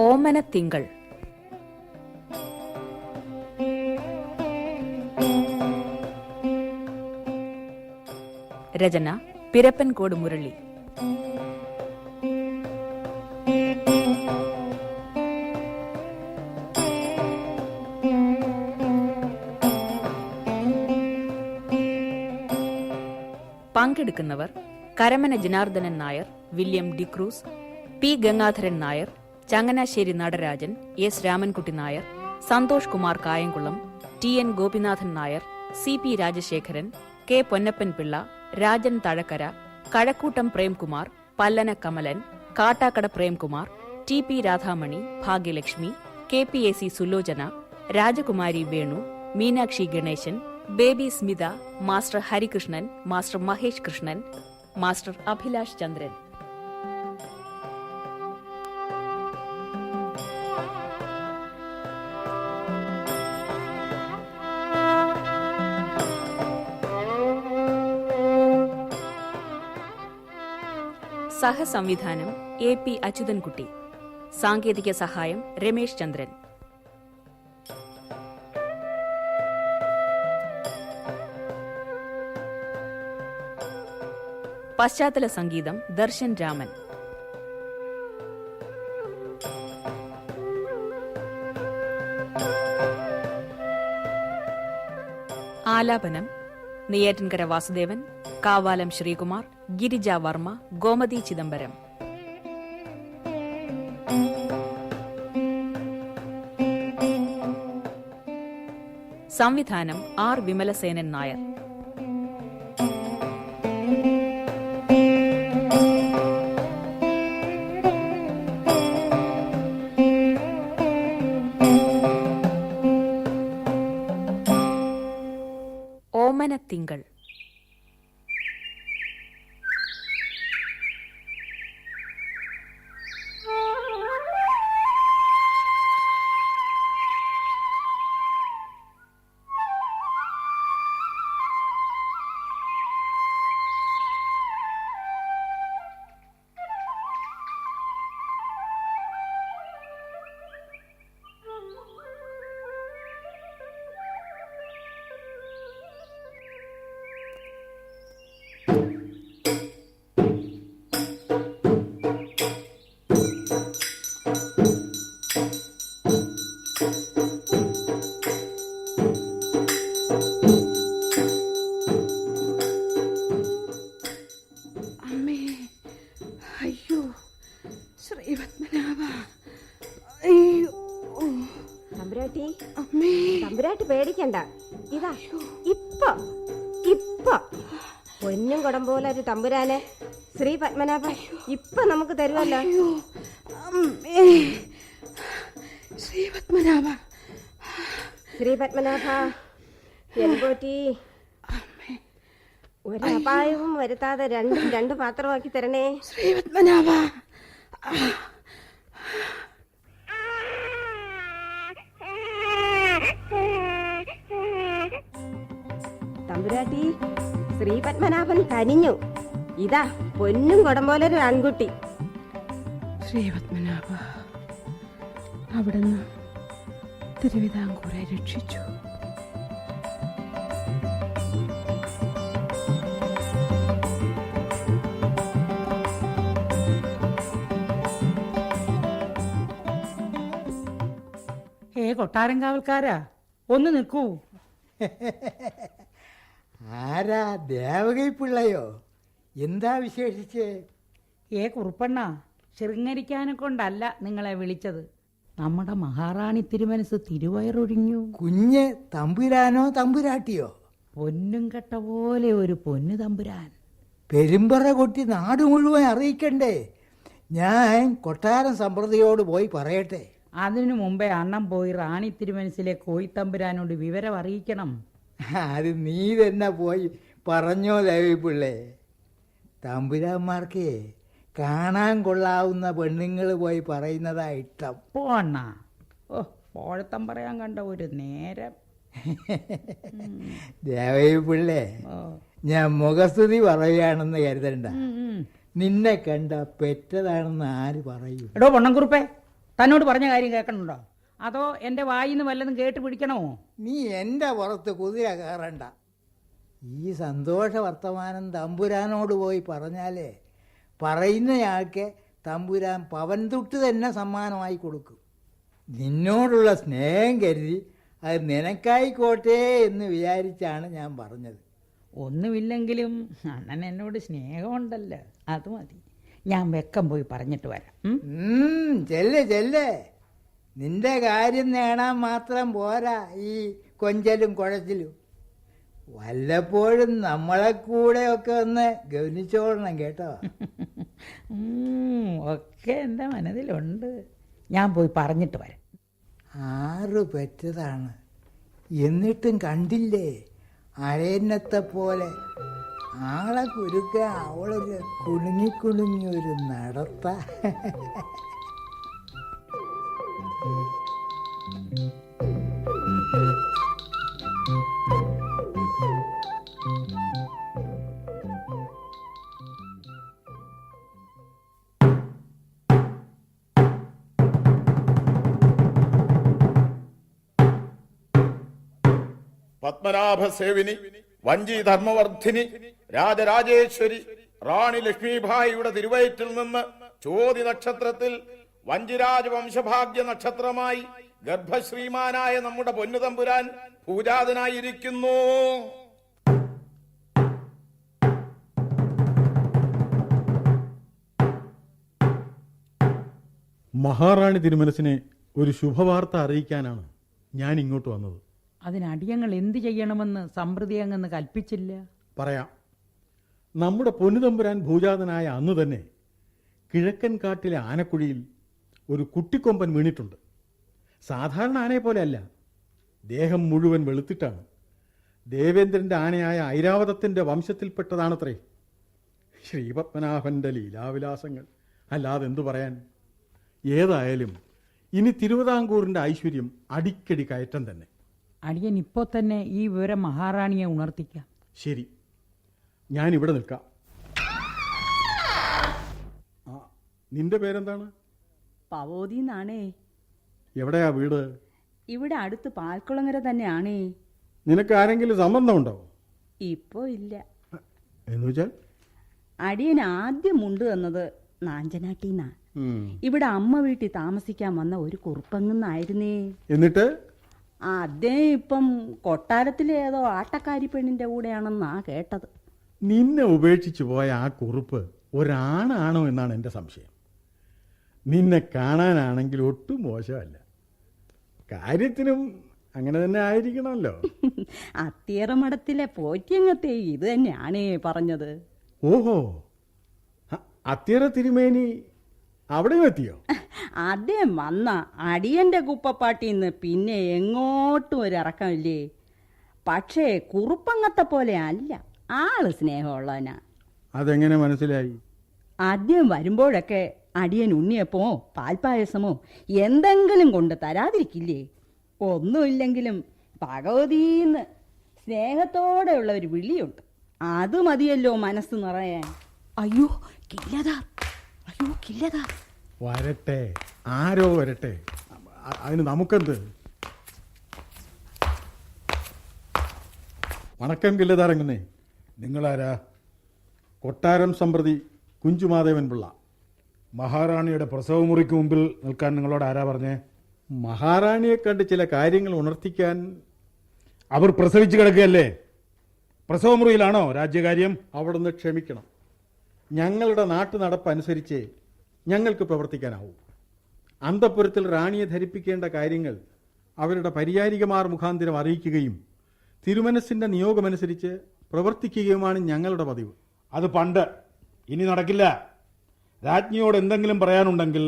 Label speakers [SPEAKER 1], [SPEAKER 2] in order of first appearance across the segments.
[SPEAKER 1] ഓമനത്തിങ്കൾ. രചന പിരപ്പൻകോട് മുരളി. പങ്കെടുക്കുന്നവർ Karamana Janardhanan Nair, William D'Cruz, P Gangadharan Nair, Changanassery Natarajan, S Ramankutty Nair, Santhosh Kumar Kayamkulam, T N Gopinathan Nair, C P Rajasekharan, K Ponnappan Pillai, Rajan Thazhakkara, Kazhakkoottam Premkumar, Pallana Kamalan, Kattakada Premkumar, T P Radhamani, Bhagyalakshmi, K P A C Sulochana, Rajakumari Venu, Meenakshi Ganesan, baby Smitha, master Harikrishnan, master Mahesh Krishnan, master Abhilash Chandran. സഹസംവിധാനം A P Achuthankutty. സാങ്കേതിക സഹായം രമേശ് ചന്ദ്രൻ. പശ്ചാത്തല സംഗീതം ദർശൻ രാമൻ. ആലാപനം നെയ്യാറ്റിൻകര വാസുദേവൻ, കാവാലം ശ്രീകുമാർ, ഗിരിജ വർമ്മ, ഗോമതി ചിദംബരം. സംവിധാനം ആർ വിമലസേനൻ നായർ. ഓമനത്തിങ്കൾ.
[SPEAKER 2] തമ്പുരാട്ടി പേടിക്കണ്ട, ഇതാ ഇപ്പൊ ഇപ്പൊ പൊന്നും കുടം പോലെ ഒരു തമ്പുരാനെ ശ്രീ പത്മനാഭ ഇപ്പൊ നമുക്ക് തരുമല്ലോ.
[SPEAKER 3] ശ്രീ പത്മനാഭ,
[SPEAKER 2] ശ്രീ പത്മനാഭ എൻപോറ്റി, ഒരു അപായവും വരുത്താതെ രണ്ടും രണ്ട് പാത്രമാക്കി തരണേ
[SPEAKER 3] ശ്രീ പത്മനാഭ.
[SPEAKER 2] തമ്പുരാട്ടി, ശ്രീ പത്മനാഭൻ കനിഞ്ഞു. ഇതാ പൊന്നും കുടം പോലെ ഒരു ആൺകുട്ടി.
[SPEAKER 3] ശ്രീ പത്മനാഭ, അവിടുന്ന് തിരുവിതാംകൂറെ രക്ഷിച്ചു.
[SPEAKER 4] കൊട്ടാരങ്കാവൽക്കാരാ, ഒന്ന് നിൽക്കൂ.
[SPEAKER 5] ആരാ, ദേവകൈ പിള്ളയോ? എന്താ വിശേഷിച്ച്?
[SPEAKER 4] കുറുപ്പണ്ണ, ശൃംഗരിക്കാനെ കൊണ്ടല്ല നിങ്ങളെ വിളിച്ചത്. നമ്മുടെ മഹാറാണി തിരുമനസ് തിരുവയറൊഴിഞ്ഞു.
[SPEAKER 5] കുഞ്ഞ് തമ്പുരാനോ തമ്പുരാട്ടിയോ?
[SPEAKER 4] പൊന്നും കെട്ട പോലെ ഒരു പൊന്നു തമ്പുരാൻ.
[SPEAKER 5] പെരുമ്പറ കൊട്ടി നാട് മുഴുവൻ അറിയിക്കണ്ടേ? ഞാൻ കൊട്ടാരം സമ്പ്രതിയോട് പോയി പറയട്ടെ.
[SPEAKER 4] അതിനു മുമ്പേ അണ്ണം പോയി റാണി തിരുമനസിലെ കോയിത്തമ്പുരാനോട് വിവരം അറിയിക്കണം.
[SPEAKER 5] അത് നീ തന്നെ പോയി പറഞ്ഞോ ദേവിപ്പിള്ളേ. തമ്പുരാന്മാർക്ക് കാണാൻ കൊള്ളാവുന്ന പെണ്ണുങ്ങൾ പോയി പറയുന്നതാ ഇഷ്ടം.
[SPEAKER 4] പോണ്ണ, പോഴത്തം പറയാൻ കണ്ട ഒരു നേരം.
[SPEAKER 5] ദേവിപ്പിള്ളേ, ഞാൻ മുഖസ്തുതി പറയുകയാണെന്ന് കരുതണ്ട. നിന്നെ കണ്ട പെറ്റതാണെന്ന് ആര് പറയൂ?
[SPEAKER 4] എടോ പൊണ്ണംകുറുപ്പേ, തന്നോട് പറഞ്ഞ കാര്യം കേൾക്കണുണ്ടോ, അതോ എൻ്റെ വായിന്ന് വല്ലതും കേട്ട് പിടിക്കണോ?
[SPEAKER 5] നീ എൻ്റെ പുറത്ത് കുതിര കയറണ്ട. ഈ സന്തോഷ വർത്തമാനം തമ്പുരാനോട് പോയി പറഞ്ഞാലേ പറയുന്നയാൾക്ക് തമ്പുരാൻ പവൻതുട്ട് തന്നെ സമ്മാനമായി കൊടുക്കും. നിന്നോടുള്ള സ്നേഹം കരുതി അത് നിനക്കായിക്കോട്ടെ എന്ന് വിചാരിച്ചാണ് ഞാൻ പറഞ്ഞത്.
[SPEAKER 4] ഒന്നുമില്ലെങ്കിലും അണ്ണൻ എന്നോട് സ്നേഹമുണ്ടല്ലോ, അത് മതി. ഞാൻ വെക്കം പോയി പറഞ്ഞിട്ട് വരാം.
[SPEAKER 5] ചെല്ല് ചെല്ല്. നിന്റെ കാര്യം നേടാൻ മാത്രം പോരാ ഈ കൊഞ്ചലും കുഴച്ചിലും. വല്ലപ്പോഴും നമ്മളെ കൂടെ ഒക്കെ ഒന്ന് ഗവനിച്ചോളണം കേട്ടോ.
[SPEAKER 4] ഒക്കെ എൻ്റെ മനസ്സിലുണ്ട്. ഞാൻ പോയി പറഞ്ഞിട്ട് വരാം.
[SPEAKER 5] 6 പെറ്റതാണ്, എന്നിട്ടും കണ്ടില്ലേ അരയന്നത്തെ പോലെ ആളെ കുരുക്ക അവളൊരു കുണുങ്ങി കുണുങ്ങി ഒരു നടത്ത.
[SPEAKER 6] പത്മനാഭസേവിനി, വഞ്ചി ധർമ്മവർദ്ധിനി, രാജരാജേശ്വരി റാണി ലക്ഷ്മീഭായിയുടെ തിരുവയറ്റിൽ നിന്ന് ചോതി നക്ഷത്രത്തിൽ വഞ്ചിരാജ വംശഭാഗ്യ നക്ഷത്രമായി ഗർഭശ്രീമാനായ നമ്മുടെ പൊന്നുതമ്പുരാൻ പൂജാതനായിരിക്കുന്നു.
[SPEAKER 7] മഹാറാണി തിരുമനസിനെ ഒരു ശുഭവാർത്ത അറിയിക്കാനാണ് ഞാൻ ഇങ്ങോട്ട് വന്നത്.
[SPEAKER 4] അതിനടിയങ്ങൾ എന്ത് ചെയ്യണമെന്ന് സമൃദ്ധി അങ്ങ് കൽപ്പിച്ചില്ല.
[SPEAKER 7] പറയാം. നമ്മുടെ പൊന്നുതമ്പുരാൻ ഭൂജാതനായ അന്ന് തന്നെ കിഴക്കൻ കാട്ടിലെ ആനക്കുഴിയിൽ ഒരു കുട്ടിക്കൊമ്പൻ വീണിട്ടുണ്ട്. സാധാരണ ആനയെ പോലെയല്ല, ദേഹം മുഴുവൻ വെളുത്തിട്ടാണ്. ദേവേന്ദ്രൻ്റെ ആനയായ ഐരാവതത്തിൻ്റെ വംശത്തിൽപ്പെട്ടതാണത്രേ. ശ്രീപത്മനാഭൻ്റെ ലീലാവിലാസങ്ങൾ, അല്ലാതെ എന്തു പറയാൻ. ഏതായാലും ഇനി തിരുവിതാംകൂറിൻ്റെ ഐശ്വര്യം അടിക്കടി കയറ്റം തന്നെ.
[SPEAKER 4] അടിയൻ ഇപ്പോൾ തന്നെ ഈ വിവരം മഹാറാണിയെ ഉണർത്തിക്കാം.
[SPEAKER 7] ശരി, ഞാനിവിടെ നിൽക്കാം. നിന്റെ പേരെന്താണ്?
[SPEAKER 8] പവോതിന്നാണേ.
[SPEAKER 7] എവിടെയാ വീട്?
[SPEAKER 8] ഇവിടെ അടുത്ത് പാൽക്കുളങ്ങര തന്നെയാണേ.
[SPEAKER 7] നിനക്ക് ആരെങ്കിലും സംബന്ധമുണ്ടോ?
[SPEAKER 8] ഇപ്പോ ഇല്ല.
[SPEAKER 7] എന്ന് വെച്ചാൽ?
[SPEAKER 8] അടിയൻ ആദ്യം മുണ്ട് തന്നത് നാഞ്ചനാട്ടീന്നാ. ഇവിടെ അമ്മ വീട്ടിൽ താമസിക്കാൻ വന്ന ഒരു കുറുപ്പങ്ങുന്നായിരുന്നേ.
[SPEAKER 7] എന്നിട്ട്
[SPEAKER 8] അദ്ദേഹം ഇപ്പം കൊട്ടാരത്തിലെ ഏതോ ആട്ടക്കാരി പെണ്ണിന്റെ കൂടെയാണെന്നാ കേട്ടത്.
[SPEAKER 7] നിന്നെ ഉപേക്ഷിച്ചു പോയ ആ കുറുപ്പ് ഒരാണാണോ എന്നാണ് എൻ്റെ സംശയം. നിന്നെ കാണാനാണെങ്കിൽ ഒട്ടും മോശമല്ല. കാര്യത്തിനും അങ്ങനെ തന്നെ ആയിരിക്കണമല്ലോ.
[SPEAKER 8] അത്തിയറമഠത്തിലെ പോറ്റിയങ്ങത്തെ ഇത് തന്നെയാണേ പറഞ്ഞത്.
[SPEAKER 7] ഓഹോ, അത്തിയറ തിരുമേനി അവിടെയും എത്തിയോ?
[SPEAKER 8] അദ്ദേഹം വന്ന അടിയന്റെ കുപ്പപ്പാട്ടിന്ന് പിന്നെ എങ്ങോട്ടും ഒരു ഇറക്കമില്ലേ. പക്ഷേ കുറുപ്പങ്ങത്തെ പോലെ അല്ല, ആള് സ്നേഹമുള്ളവനാ.
[SPEAKER 7] അതെങ്ങനെ മനസ്സിലായി?
[SPEAKER 8] ആദ്യം വരുമ്പോഴൊക്കെ അടിയൻ ഉണ്ണിയപ്പമോ പാൽപ്പായസമോ എന്തെങ്കിലും കൊണ്ട് തരാതിരിക്കില്ലേ. ഒന്നുമില്ലെങ്കിലും ഭഗവതീന്ന് സ്നേഹത്തോടെയുള്ള ഒരു വിളിയുണ്ട്, അത് മതിയല്ലോ മനസ്സ് നിറയാൻ.
[SPEAKER 3] അയ്യോ കില്ലതാ, അയ്യോ കില്ലതാ.
[SPEAKER 7] വരട്ടെ, ആരോ വരട്ടെ, അതിന് നമുക്കെന്ത്. വണക്കം കില്ലതാറങ്ങുന്നേ.
[SPEAKER 6] നിങ്ങളാരാ?
[SPEAKER 7] കൊട്ടാരം സമ്പ്രതി കുഞ്ചുമാദേവൻ പിള്ള.
[SPEAKER 6] മഹാറാണിയുടെ പ്രസവമുറിക്ക് മുമ്പിൽ നിൽക്കാൻ നിങ്ങളോട് ആരാ പറഞ്ഞേ?
[SPEAKER 7] മഹാറാണിയെ കണ്ട് ചില കാര്യങ്ങൾ ഉണർത്തിക്കാൻ.
[SPEAKER 6] അവർ പ്രസവിച്ച് കിടക്കുകയല്ലേ? പ്രസവമുറിയിലാണോ രാജ്യകാര്യം?
[SPEAKER 7] അവിടുന്ന് ക്ഷമിക്കണം. ഞങ്ങളുടെ നാട്ടു നടപ്പനുസരിച്ച് ഞങ്ങൾക്ക് പ്രവർത്തിക്കാനാവും. അന്തഃപുരത്തിൽ റാണിയെ ധരിപ്പിക്കേണ്ട കാര്യങ്ങൾ അവരുടെ പരിചാരികമാർ മുഖാന്തരം അറിയിക്കുകയും തിരുമനസിൻ്റെ നിയോഗമനുസരിച്ച് പ്രവർത്തിക്കുകയുമാണ് ഞങ്ങളുടെ പതിവ്.
[SPEAKER 6] അത് പണ്ട്, ഇനി നടക്കില്ല. രാജ്ഞിയോട് എന്തെങ്കിലും പറയാനുണ്ടെങ്കിൽ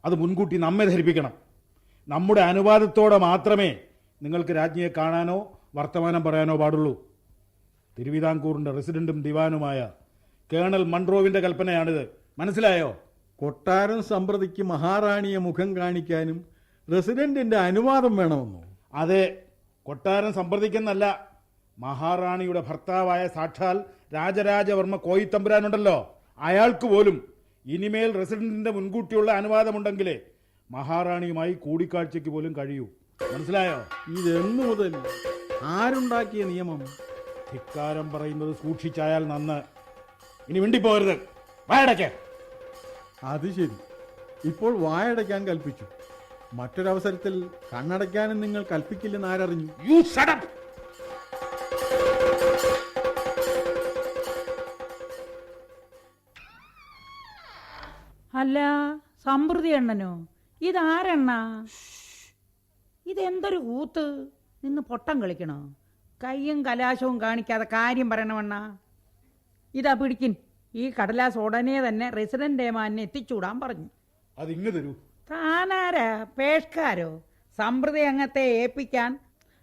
[SPEAKER 6] അത് മുൻകൂട്ടി നമ്മെ ധരിപ്പിക്കണം. നമ്മുടെ അനുവാദത്തോടെ മാത്രമേ നിങ്ങൾക്ക് രാജ്ഞിയെ കാണാനോ വർത്തമാനം പറയാനോ പാടുള്ളൂ. തിരുവിതാംകൂറിൻ്റെ റെസിഡന്റും ദിവാനുമായ കേണൽ മൺട്രോവിൻ്റെ കൽപ്പനയാണിത്. മനസ്സിലായോ?
[SPEAKER 7] കൊട്ടാരം സമ്പ്രതിക്ക് മഹാറാണിയെ മുഖം കാണിക്കാനും റെസിഡന്റിന്റെ അനുവാദം വേണമെന്നോ?
[SPEAKER 6] അതെ, കൊട്ടാരം സമ്പ്രദിക്കുന്നല്ല, മഹാറാണിയുടെ ഭർത്താവായ സാക്ഷാൽ രാജരാജവർമ്മ കോയിത്തമ്പുരാനുണ്ടല്ലോ, അയാൾക്ക് പോലും ഇനിമേൽ റെസിഡന്റിന്റെ മുൻകൂട്ടിയുള്ള അനുവാദമുണ്ടെങ്കിലേ മഹാറാണിയുമായി കൂടിക്കാഴ്ചയ്ക്ക് പോലും കഴിയൂ. മനസ്സിലായോ?
[SPEAKER 7] ഇതെന്നു മുതൽ ആരുണ്ടാക്കിയ നിയമം?
[SPEAKER 6] ധിക്കാരം പറയുന്നത് സൂക്ഷിച്ചായാൽ നന്ന്. ഇനി മിണ്ടിപ്പോകരുത്. വായടയ്ക്ക്.
[SPEAKER 7] അത് ശരി, ഇപ്പോൾ വായടയ്ക്കാൻ കൽപ്പിച്ചു. മറ്റൊരവസരത്തിൽ കണ്ണടയ്ക്കാനും നിങ്ങൾ കൽപ്പിക്കില്ലെന്ന് ആരറിഞ്ഞു?
[SPEAKER 6] You shut up!
[SPEAKER 4] അല്ല, സമൃദ്ധി എണ്ണനോ? ഇതാരെണ്ണ? ഇതെന്തൊരു കൂത്ത്? നിന്ന് പൊട്ടം കളിക്കണോ? കയ്യും കലാശവും കാണിക്കാതെ കാര്യം പറയണമെണ്ണ. ഇതാ പിടിക്കിൻ. ഈ കടലാസ് ഉടനെ തന്നെ റെസിഡന്റ് ഏമാനെ എത്തിച്ചൂടാൻ പറഞ്ഞു.
[SPEAKER 6] അതിങ്ങ് തരൂ.
[SPEAKER 4] താനാരാ? പേഷ്കാരോ? സമൃദ്ധി അംഗത്തെ ഏൽപ്പിക്കാൻ,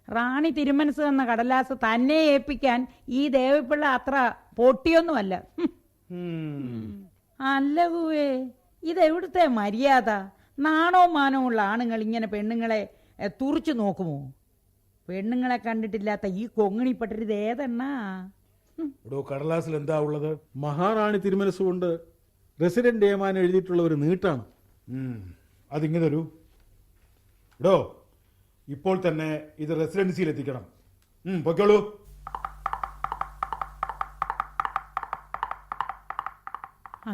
[SPEAKER 4] റാണി തിരുമനസ് എന്ന കടലാസ് തന്നെ ഏൽപ്പിക്കാൻ ഈ ദേവിപ്പിള്ള അത്ര പൊട്ടിയൊന്നുമല്ല. അല്ല കൂവേ, ഇതെവിടുത്തെ മര്യാദ? നാണോ മാനോ ഉള്ള ആണുങ്ങൾ ഇങ്ങനെ പെണ്ണുങ്ങളെ തുറിച്ചു നോക്കുമോ? പെണ്ണുങ്ങളെ കണ്ടിട്ടില്ലാത്ത ഈ കൊങ്ങിണിപ്പെട്ടത് ഏതെണ്ണാ?
[SPEAKER 6] കടലാസിൽ എന്താ ഉള്ളത്?
[SPEAKER 7] മഹാറാണി തിരുമനസ്സുകൊണ്ട് റെസിഡന്റ് ഏമാൻ എഴുതിയിട്ടുള്ള ഒരു നീട്ടാണ്.
[SPEAKER 6] അതിങ്ങ് തരൂ. ഇപ്പോൾ തന്നെ ഇത് റെസിഡൻസിയിൽ എത്തിക്കണം. പൊയ്ക്കോളൂ.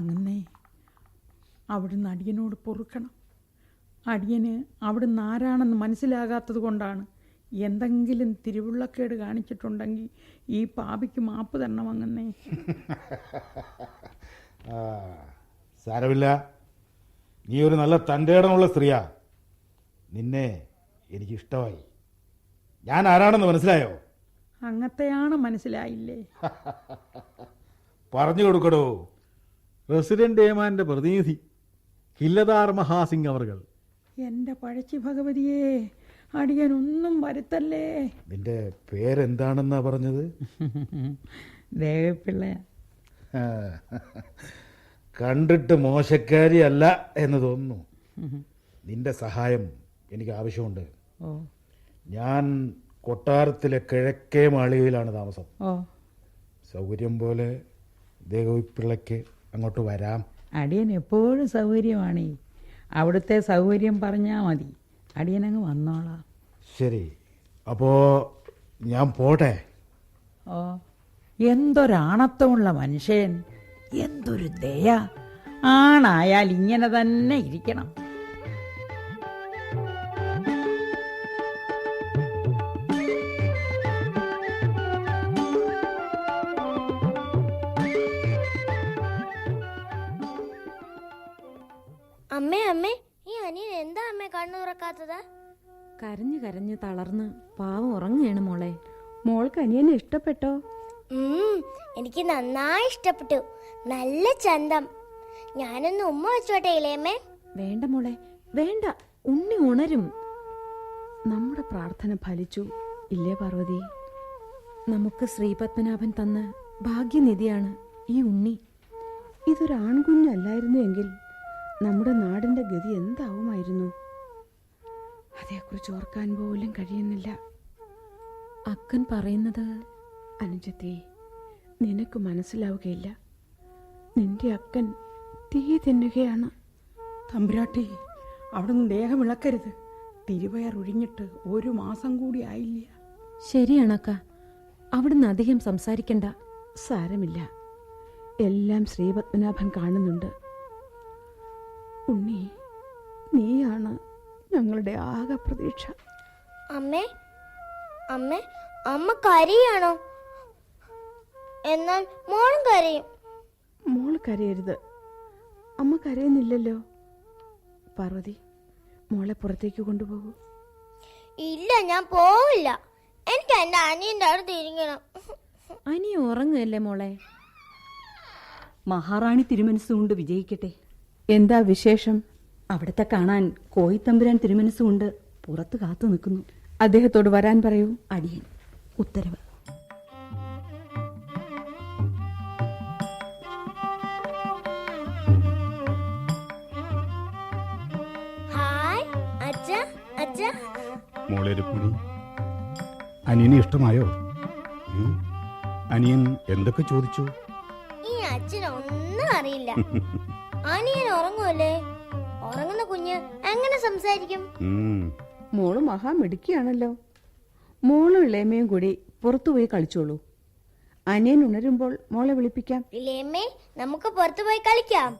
[SPEAKER 4] അങ്ങനെ അവിടുന്ന് അടിയനോട് പൊറുക്കണം. അടിയന് അവിടുന്ന് ആരാണെന്ന് മനസ്സിലാകാത്തത് കൊണ്ടാണ്. എന്തെങ്കിലും തിരുവുള്ളക്കേട് കാണിച്ചിട്ടുണ്ടെങ്കിൽ ഈ പാപിക്ക് മാപ്പ് തരണം. അങ്ങനെ
[SPEAKER 6] സാരമില്ല, നീ ഒരു നല്ല തൻ്റെടമുള്ള സ്ത്രീയാ. നിന്നെ എനിക്കിഷ്ടമായി. ഞാൻ ആരാണെന്ന് മനസ്സിലായോ?
[SPEAKER 4] അങ്ങത്തെയാണ് മനസ്സിലായില്ലേ?
[SPEAKER 6] പറഞ്ഞു കൊടുക്കടോ.
[SPEAKER 7] റെസിഡന്റ് ഏമാന്റെ പ്രതിനിധി കില്ലദാർ മഹാസിംഗ് അവർകൾ.
[SPEAKER 4] എൻ്റെ പഴച്ചി ഭഗവതിയെ, അടിയനൊന്നും വരുത്തല്ലേ.
[SPEAKER 6] നിന്റെ പേരെന്താണെന്നാ പറഞ്ഞത്?
[SPEAKER 4] ദേവപ്പിള്ള.
[SPEAKER 6] കണ്ടിട്ട് മോശക്കാരി അല്ല എന്ന് തോന്നുന്നു. നിന്റെ സഹായം എനിക്ക് ആവശ്യമുണ്ട്. ഞാൻ കൊട്ടാരത്തിലെ കിഴക്കേ മാളികയിലാണ് താമസം. സൗകര്യം പോലെ ദേവിപ്പിള്ളയ്ക്ക് അങ്ങോട്ട് വരാം.
[SPEAKER 4] അടിയൻ എപ്പോഴും സൗകര്യമാണ്. അവിടുത്തെ സൗകര്യം പറഞ്ഞാൽ മതി, അടിയനങ്ങ് വന്നോളാം.
[SPEAKER 6] ശരി, അപ്പോ ഞാൻ പോട്ടെ.
[SPEAKER 4] എന്തൊരാണത്വമുള്ള മനുഷ്യൻ, എന്തൊരു ദയ. ആണായാൽ ഇങ്ങനെ തന്നെ ഇരിക്കണം.
[SPEAKER 9] അമ്മേ അമ്മേ, ഈ അനിയൻ എന്താ അമ്മേ കണ്ണു തുറക്കാത്തത്?
[SPEAKER 2] കരഞ്ഞു കരഞ്ഞു തളർന്ന് പാവം ഉറങ്ങുകയാണ് മോളെ. മോൾക്ക് അനിയനെ ഇഷ്ടപ്പെട്ടോ?
[SPEAKER 9] എനിക്ക് നന്നായി ഇഷ്ടപ്പെട്ടു. നല്ല ചന്തം. ഞാനൊന്ന് ഉമ്മ വെച്ചോട്ടെ ഇളയമ്മേ?
[SPEAKER 2] വേണ്ട മോളെ, വേണ്ട. ഉണ്ണി ഉണരും. നമ്മുടെ പ്രാർത്ഥന ഫലിച്ചു ഇല്ലേ പാർവതി? നമുക്ക് ശ്രീപത്മനാഭൻ തന്ന ഭാഗ്യനിധിയാണ് ഈ ഉണ്ണി. ഇതൊരു ആൺകുഞ്ഞല്ലായിരുന്നു എങ്കിൽ നമ്മുടെ നാടിന്റെ ഗതി എന്താവുമായിരുന്നു? അതേക്കുറിച്ച് ഓർക്കാൻ പോലും കഴിയുന്നില്ല. അക്കൻ പറയുന്നത് അനുജത്തി നിനക്ക് മനസ്സിലാവുകയില്ല. നിന്റെ അക്കൻ തീ തിന്നുകയാണ്.
[SPEAKER 4] തമ്പുരാട്ടി, അവിടുന്ന് ദേഹം ഇളക്കരുത്. തിരുവയർ ഒഴിഞ്ഞിട്ട് 1 മാസം കൂടി ആയില്ല.
[SPEAKER 2] ശരിയാണക്ക, അവിടുന്ന് അധികം സംസാരിക്കണ്ട. സാരമില്ല, എല്ലാം ശ്രീപത്മനാഭൻ കാണുന്നുണ്ട്. ഉണ്ണി, നീയാണ് ഞങ്ങളുടെ ആകെ പ്രതീക്ഷ.
[SPEAKER 9] അമ്മേ അമ്മേ, അമ്മ കരയാണോ? എന്നാൽ മോളും കരയും.
[SPEAKER 2] മോൾ കരയരുത്. അമ്മ കരയുന്നില്ലല്ലോ. പാർവതി, മോളെ പുറത്തേക്ക് കൊണ്ടുപോകൂ.
[SPEAKER 9] ഇല്ല, ഞാൻ പോവില്ല. എനിക്ക് എന്റെ അനിയന്റെ അടുത്ത് ഇരിക്കണം.
[SPEAKER 2] അനി ഉറങ്ങുകയല്ലേ മോളെ?
[SPEAKER 8] മഹാറാണി തിരുമനസ്സുകൊണ്ട് വിജയിക്കട്ടെ.
[SPEAKER 2] എന്താ വിശേഷം?
[SPEAKER 8] അവിടത്തെ കാണാൻ കോയിത്തമ്പുരാൻ തിരുമനസ്സുകൊണ്ട് പുറത്ത് കാത്തു നിൽക്കുന്നു.
[SPEAKER 2] അദ്ദേഹത്തോട് വരാൻ പറയൂ.
[SPEAKER 8] അടിയൻ. ഉത്തരവ്.
[SPEAKER 9] ഹായ് അച്ഛ. അച്ഛ,
[SPEAKER 10] മോളെ രുക്മിണി, അനിയനെ ഇഷ്ടമായോ? അനിയൻ എന്തൊക്കെ ചോദിച്ചു?
[SPEAKER 9] ഈ അച്ഛനൊന്നും അറിയില്ല. അനിയൻ ഉറങ്ങുമല്ലേ? ഉറങ്ങുന്ന കുഞ്ഞ് എങ്ങനെ സംസാരിക്കും?
[SPEAKER 8] മോള് മഹാമിടുക്കിയാണല്ലോ. മോളും ഇളയമ്മയും കൂടി പുറത്തുപോയി കളിച്ചോളൂ. അനിയൻ ഉണരുമ്പോൾ മോളെ വിളിപ്പിക്കാം.
[SPEAKER 9] ഇളയമ്മേ, നമുക്ക് പുറത്തു പോയി കളിക്കാം.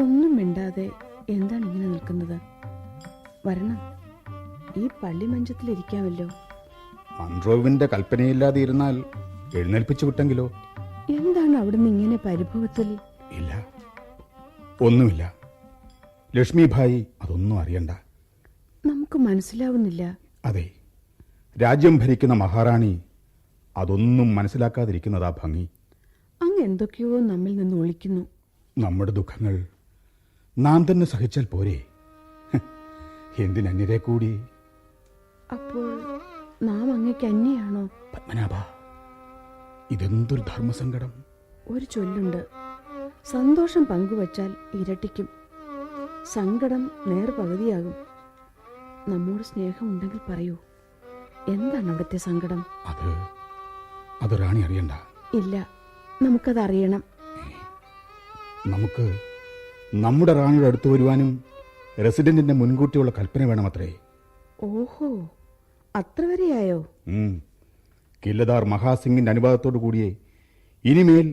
[SPEAKER 8] ഒന്നും മിണ്ടാതെ എന്താണ് ഇങ്ങനെ നിൽക്കുന്നത്? വരണം, ഈ പള്ളിമഞ്ചത്തിലിരിക്കാമല്ലോ.
[SPEAKER 10] മൺട്രോവിന്റെ കൽപ്പനയില്ലാതെ ഇരുന്നാൽ എഴുന്നേൽപ്പിച്ചു വിട്ടെങ്കിലോ?
[SPEAKER 8] എന്താണ് അവിടുന്ന് ഇങ്ങനെ പരിഭവത്തിൽ?
[SPEAKER 10] ഇല്ല, ഒന്നുമില്ല ലക്ഷ്മിഭായി, അതൊന്നും അറിയണ്ട.
[SPEAKER 8] നമുക്ക് മനസ്സിലാവുന്നില്ല.
[SPEAKER 10] അതെ, രാജ്യം ഭരിക്കുന്ന മഹാറാണി അതൊന്നും മനസ്സിലാക്കാതിരിക്കുന്നതാ ഭംഗി.
[SPEAKER 8] അങ്ങ് എന്തൊക്കെയോ നമ്മിൽ നിന്ന് ഒളിക്കുന്നു.
[SPEAKER 10] നമ്മുടെ ദുഃഖങ്ങൾ നാം തന്നെ സഹിച്ചാൽ പോരെ? എന്തിനന്യരെ കൂടി?
[SPEAKER 8] അപ്പോൾ നാം അങ്ങേക്ക് അന്യാണോ?
[SPEAKER 10] പത്മനാഭ, ഇതെന്തൊരു ധർമ്മസങ്കടം.
[SPEAKER 8] ഒരു ചൊല്ലുണ്ട്, സന്തോഷം പങ്കുവച്ചാൽ ഇരട്ടിക്കും, സങ്കടം നേർപകുതിയാകും. നമ്മോട് സ്നേഹമുണ്ടെങ്കിൽ പറയൂ, എന്താണ് അവിടുത്തെ സങ്കടം?
[SPEAKER 10] അത് റാണി അറിയണ്ട.
[SPEAKER 8] ഇല്ല, നമുക്കതറിയണം.
[SPEAKER 10] നമുക്ക് നമ്മുടെ റാണിയുടെ അടുത്ത് വരുവാനും റെസിഡന്റിന്റെ മുൻകൂട്ടിയുള്ള കൽപ്പന വേണമത്രേ.
[SPEAKER 8] ഓഹോ, അത്ര വരെയായോ?
[SPEAKER 10] കില്ലദാർ മഹാസിംഗിന്റെ അനുവാദത്തോടു കൂടിയേ ഇനിമേൽ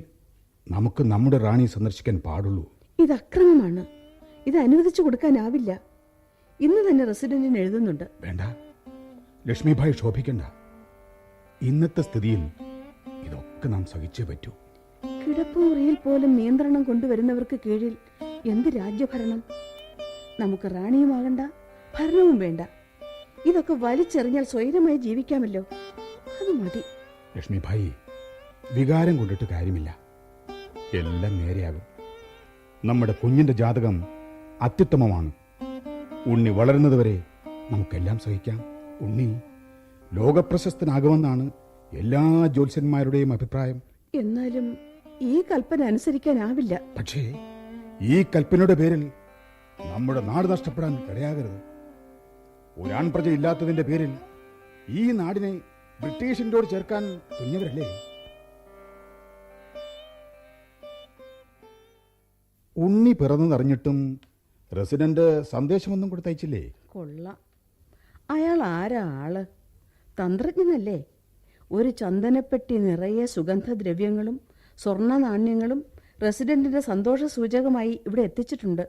[SPEAKER 10] നമുക്ക് നമ്മുടെ റാണി സന്ദർശിക്കാൻ പാടുള്ളൂ.
[SPEAKER 8] ഇത് അക്രമമാണ്. ഇത് അനുവദിച്ചു കൊടുക്കാനാവില്ല. ഇന്ന് തന്നെ റെസിഡന്റിന് എഴുതുന്നുണ്ട്.
[SPEAKER 10] വേണ്ട ലക്ഷ്മിഭായി, ശോഭിക്കണ്ട. ഇന്നത്തെ സ്ഥിതിയിൽ ഇതൊക്കെ നാം സഹിച്ചേ പറ്റൂ.
[SPEAKER 8] കിടപ്പുമുറിയിൽ പോലും നിയന്ത്രണം കൊണ്ടുവരുന്നവർക്ക് കീഴിൽ എന്ത് രാജ്യഭരണം? നമുക്ക് റാണിയുമാകണ്ട, ഭരണവും വേണ്ട. ഇതൊക്കെ വലിച്ചെറിഞ്ഞാൽ സ്വൈരമായി ജീവിക്കാമല്ലോ. അത് മതി.
[SPEAKER 10] ലക്ഷ്മിഭായി, വികാരം കൊണ്ടിട്ട് കാര്യമില്ല. എല്ലാം നേരെയാകും. നമ്മുടെ കുഞ്ഞിന്റെ ജാതകം അത്യുത്തമമാണ്. ഉണ്ണി വളരുന്നതുവരെ നമുക്കെല്ലാം സഹിക്കാം. ഉണ്ണി ലോകപ്രശസ്തനാകുമെന്നാണ് എല്ലാ ജ്യോത്സ്യന്മാരുടെയും അഭിപ്രായം.
[SPEAKER 8] എന്നാലും ഈ കൽപ്പന അനുസരിക്കാനാവില്ല.
[SPEAKER 10] പക്ഷേ ഈ കൽപ്പനയുടെ പേരിൽ നമ്മുടെ നാട് നഷ്ടപ്പെടാൻ ഇടയാകരുത്. ഒരാൺപ്രജ ഇല്ലാത്തതിന്റെ പേരിൽ ഈ നാടിനെ ബ്രിട്ടീഷിൻ്റെയോട് ചേർക്കാൻ തുനിഞ്ഞവരല്ലേ? ഉണ്ണി പിറന്നറിഞ്ഞിട്ടും റെസിഡന്റ് സന്ദേശമൊന്നും കൊടുത്തയച്ചില്ലേ?
[SPEAKER 8] കൊള്ളാം. അയാൾ ആരാ ആള്? തന്ത്രജ്ഞനല്ലേ? ഒരു ചന്ദനപ്പെട്ടി നിറയെ സുഗന്ധദ്രവ്യങ്ങളും സ്വർണ്ണ നാണ്യങ്ങളും റെസിഡന്റിന്റെ സന്തോഷ സൂചകമായി ഇവിടെ എത്തിച്ചിട്ടുണ്ട്.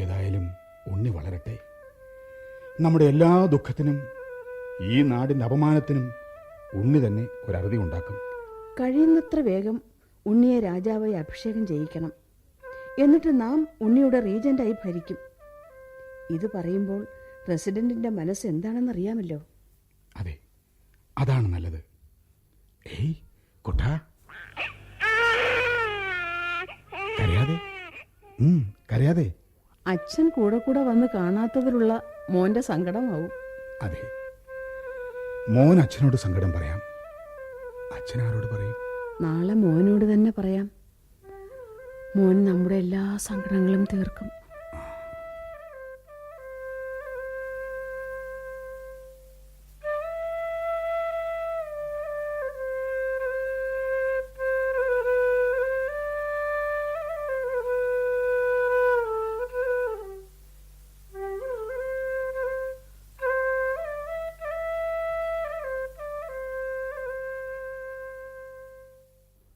[SPEAKER 10] ഏതായാലും ഉണ്ണി വളരട്ടെ. നമ്മുടെ എല്ലാ ദുഃഖത്തിനും ഈ നാടിന്റെ അപമാനത്തിനും ഉണ്ണി തന്നെ ഒരറുതി ഉണ്ടാക്കും.
[SPEAKER 8] കഴിയുന്നത്ര വേഗം ഉണ്ണിയെ രാജാവായി അഭിഷേകം ചെയ്യിക്കണം. എന്നിട്ട് നാം ഉണ്ണിയുടെ റീജന്റായി ഭരിക്കും. ഇത് പറയുമ്പോൾ റെസിഡന്റിന്റെ മനസ്സ് എന്താണെന്നറിയാമല്ലോ.
[SPEAKER 10] അതെ, അതാണ് നല്ലത്. ഏയ് കൊട്ട, കരയാതെ, കരയാതെ.
[SPEAKER 8] അച്ഛൻ കൂടെ കൂടെ വന്ന് കാണാത്തതിലുള്ള മോന്റെ സങ്കടമാവും.
[SPEAKER 10] അതെ, മോൻ അച്ഛനോട് സങ്കടം പറയാം. അച്ഛൻ ആരോട് പറയും?
[SPEAKER 8] നാളെ മോനോട് തന്നെ പറയാം. മോൻ നമ്മുടെ എല്ലാ സങ്കടങ്ങളും തീർക്കും.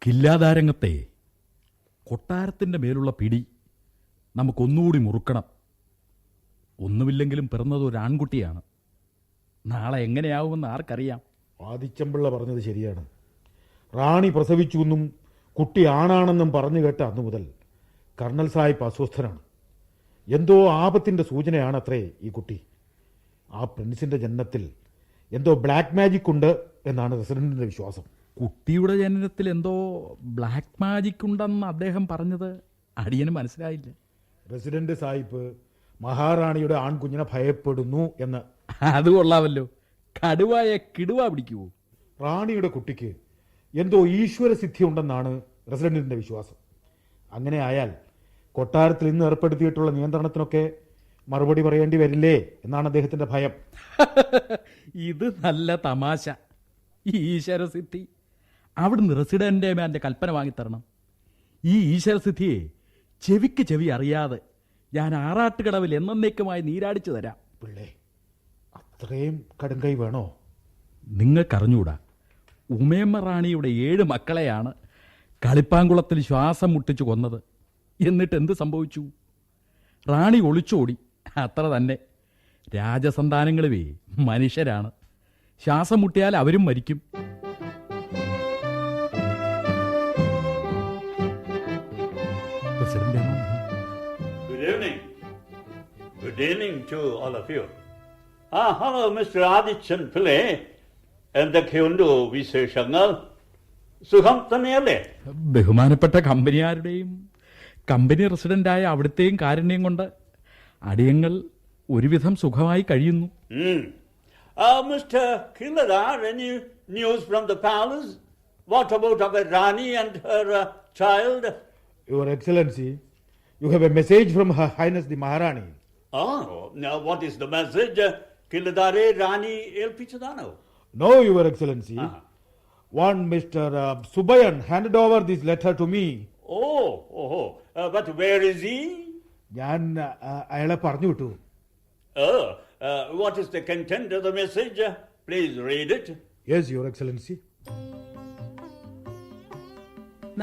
[SPEAKER 11] കില്ലാതാരംഗത്തെ കൊട്ടാരത്തിൻ്റെ മേലുള്ള പിടി നമുക്കൊന്നുകൂടി മുറുക്കണം. ഒന്നുമില്ലെങ്കിലും പിറന്നത് ഒരു ആൺകുട്ടിയാണ്. നാളെ എങ്ങനെയാവുമെന്ന് ആർക്കറിയാം?
[SPEAKER 6] ആദിച്ചമ്പിള്ള പറഞ്ഞത് ശരിയാണ്. റാണി പ്രസവിച്ചു എന്നും കുട്ടി ആണാണെന്നും പറഞ്ഞു കേട്ട അന്നു മുതൽ കർണൽ സാഹിബ് അസ്വസ്ഥനാണ്. എന്തോ ആപത്തിൻ്റെ സൂചനയാണത്രേ ഈ കുട്ടി. ആ പ്രിൻസിൻ്റെ ജനനത്തിൽ എന്തോ ബ്ലാക്ക് മാജിക് ഉണ്ട് എന്നാണ് റെസിഡന്റിൻ്റെ വിശ്വാസം.
[SPEAKER 11] കുട്ടിയുടെ ജനനത്തിൽ എന്തോ ബ്ലാക്ക് മാജിക് ഉണ്ടെന്ന് അദ്ദേഹം പറഞ്ഞത് അടിയന് മനസ്സിലായില്ല.
[SPEAKER 6] റെസിഡന്റ് സാഹിബ് മഹാറാണിയുടെ ആൺകുഞ്ഞിനെ ഭയപ്പെടുന്നു എന്ന്.
[SPEAKER 11] അത് കൊള്ളാമല്ലോ. കടുവായെ കിടുവ പിടിക്കുവോ?
[SPEAKER 6] റാണിയുടെ കുട്ടിക്ക് എന്തോ ഈശ്വര സിദ്ധി ഉണ്ടെന്നാണ് റെസിഡന്റിന്റെ വിശ്വാസം. അങ്ങനെ ആയാൽ കൊട്ടാരത്തിൽ ഇന്ന് ഏർപ്പെടുത്തിയിട്ടുള്ള നിയന്ത്രണത്തിനൊക്കെ മറുപടി പറയേണ്ടി വരില്ലേ എന്നാണ് അദ്ദേഹത്തിന്റെ ഭയം.
[SPEAKER 11] ഇത് നല്ല തമാശ. ഈശ്വരസിദ്ധി. അവിടുന്ന് റെസിഡന്റ് മാൻ്റെ കൽപ്പന വാങ്ങിത്തരണം. ഈ ഈശ്വരസിദ്ധിയെ ചെവിക്ക് ചെവി അറിയാതെ ഞാൻ ആറാട്ടുകടവിൽ എന്നേക്കുമായി നീരാടിച്ചു തരാം.
[SPEAKER 6] പിള്ളേ, അത്രയും കടുങ്കൈ വേണോ?
[SPEAKER 11] നിങ്ങൾക്കറിഞ്ഞൂടാ, ഉമയമ്മ റാണിയുടെ 7 മക്കളെയാണ് കളിപ്പാങ്കുളത്തിൽ ശ്വാസം മുട്ടിച്ചു കൊന്നത്. എന്നിട്ട് എന്ത് സംഭവിച്ചു? റാണി ഒളിച്ചോടി, അത്ര തന്നെ. രാജസന്താനങ്ങളുവേ മനുഷ്യരാണ്. ശ്വാസം മുട്ടിയാൽ അവരും മരിക്കും.
[SPEAKER 12] Good evening. Good evening to all of you. Hello, Mr. Adichan Pillai. എന്തൊക്കെയുണ്ട് വിശേഷങ്ങൾ? സുഖം തന്നെയല്ലേ?
[SPEAKER 11] ബഹുമാനപ്പെട്ട കമ്പനിയാരുടെയും കമ്പനി റെസിഡന്റായ അവിടുത്തെയും കാരുണ്യം കൊണ്ട് അടിയങ്ങൾ ഒരുവിധം സുഖമായി കഴിയുന്നു.
[SPEAKER 12] Mr. Kiladar, any news from the palace? What about our Rani and her child?
[SPEAKER 6] Your Excellency, you have a message from Her Highness the Maharani.
[SPEAKER 12] Now what is the message? Kiladare Rani Elpichadano.
[SPEAKER 6] No, Your Excellency. One Mr. Subayan handed over this letter to me.
[SPEAKER 12] But where is he?
[SPEAKER 6] ഞാൻ അയാളെ പറഞ്ഞു വിട്ടു.
[SPEAKER 12] What is the content of the message? Please read it.
[SPEAKER 6] Yes, Your Excellency.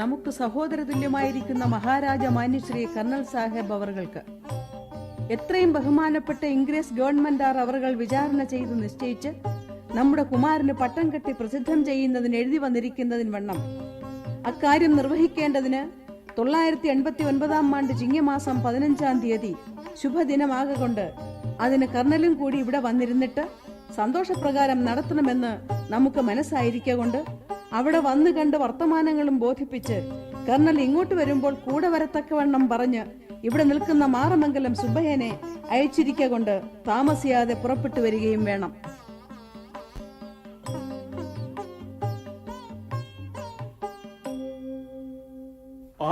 [SPEAKER 8] നമുക്ക് സഹോദരതുല്യമായിരിക്കുന്ന Maharaja Manyasree kernel Saheb അവർക്ക് എത്രയും ബഹുമാനപ്പെട്ട English ഗവൺമെന്റാർ അവർ വിചാരണ ചെയ്ത് നിശ്ചയിച്ച് നമ്മുടെ കുമാരന് പട്ടം കെട്ടി പ്രസിദ്ധം ചെയ്യുന്നതിന് എഴുതി വന്നിരിക്കുന്നതിന് വണ്ണം അക്കാര്യം നിർവഹിക്കേണ്ടതിന് 989 ചിങ്ങമാസം 15-ാം തീയതി ശുഭദിനമാകൊണ്ട് അതിന് കർണലും കൂടി ഇവിടെ വന്നിരുന്നിട്ട് സന്തോഷപ്രകാരം നടത്തണമെന്ന് നമുക്ക് മനസ്സായിരിക്കൊണ്ട് അവിടെ വന്നു കണ്ട് വർത്തമാനങ്ങളും ബോധിപ്പിച്ച് കർണൽ ഇങ്ങോട്ട് വരുമ്പോൾ കൂടെ വരത്തക്കവണ്ണം പറഞ്ഞ് ഇവിടെ നിൽക്കുന്ന മാറമംഗലം സുബ്ബയ്യനെ അയച്ചിരിക്കൊണ്ട് താമസിയാതെ പുറപ്പെട്ടു വരികയും വേണം.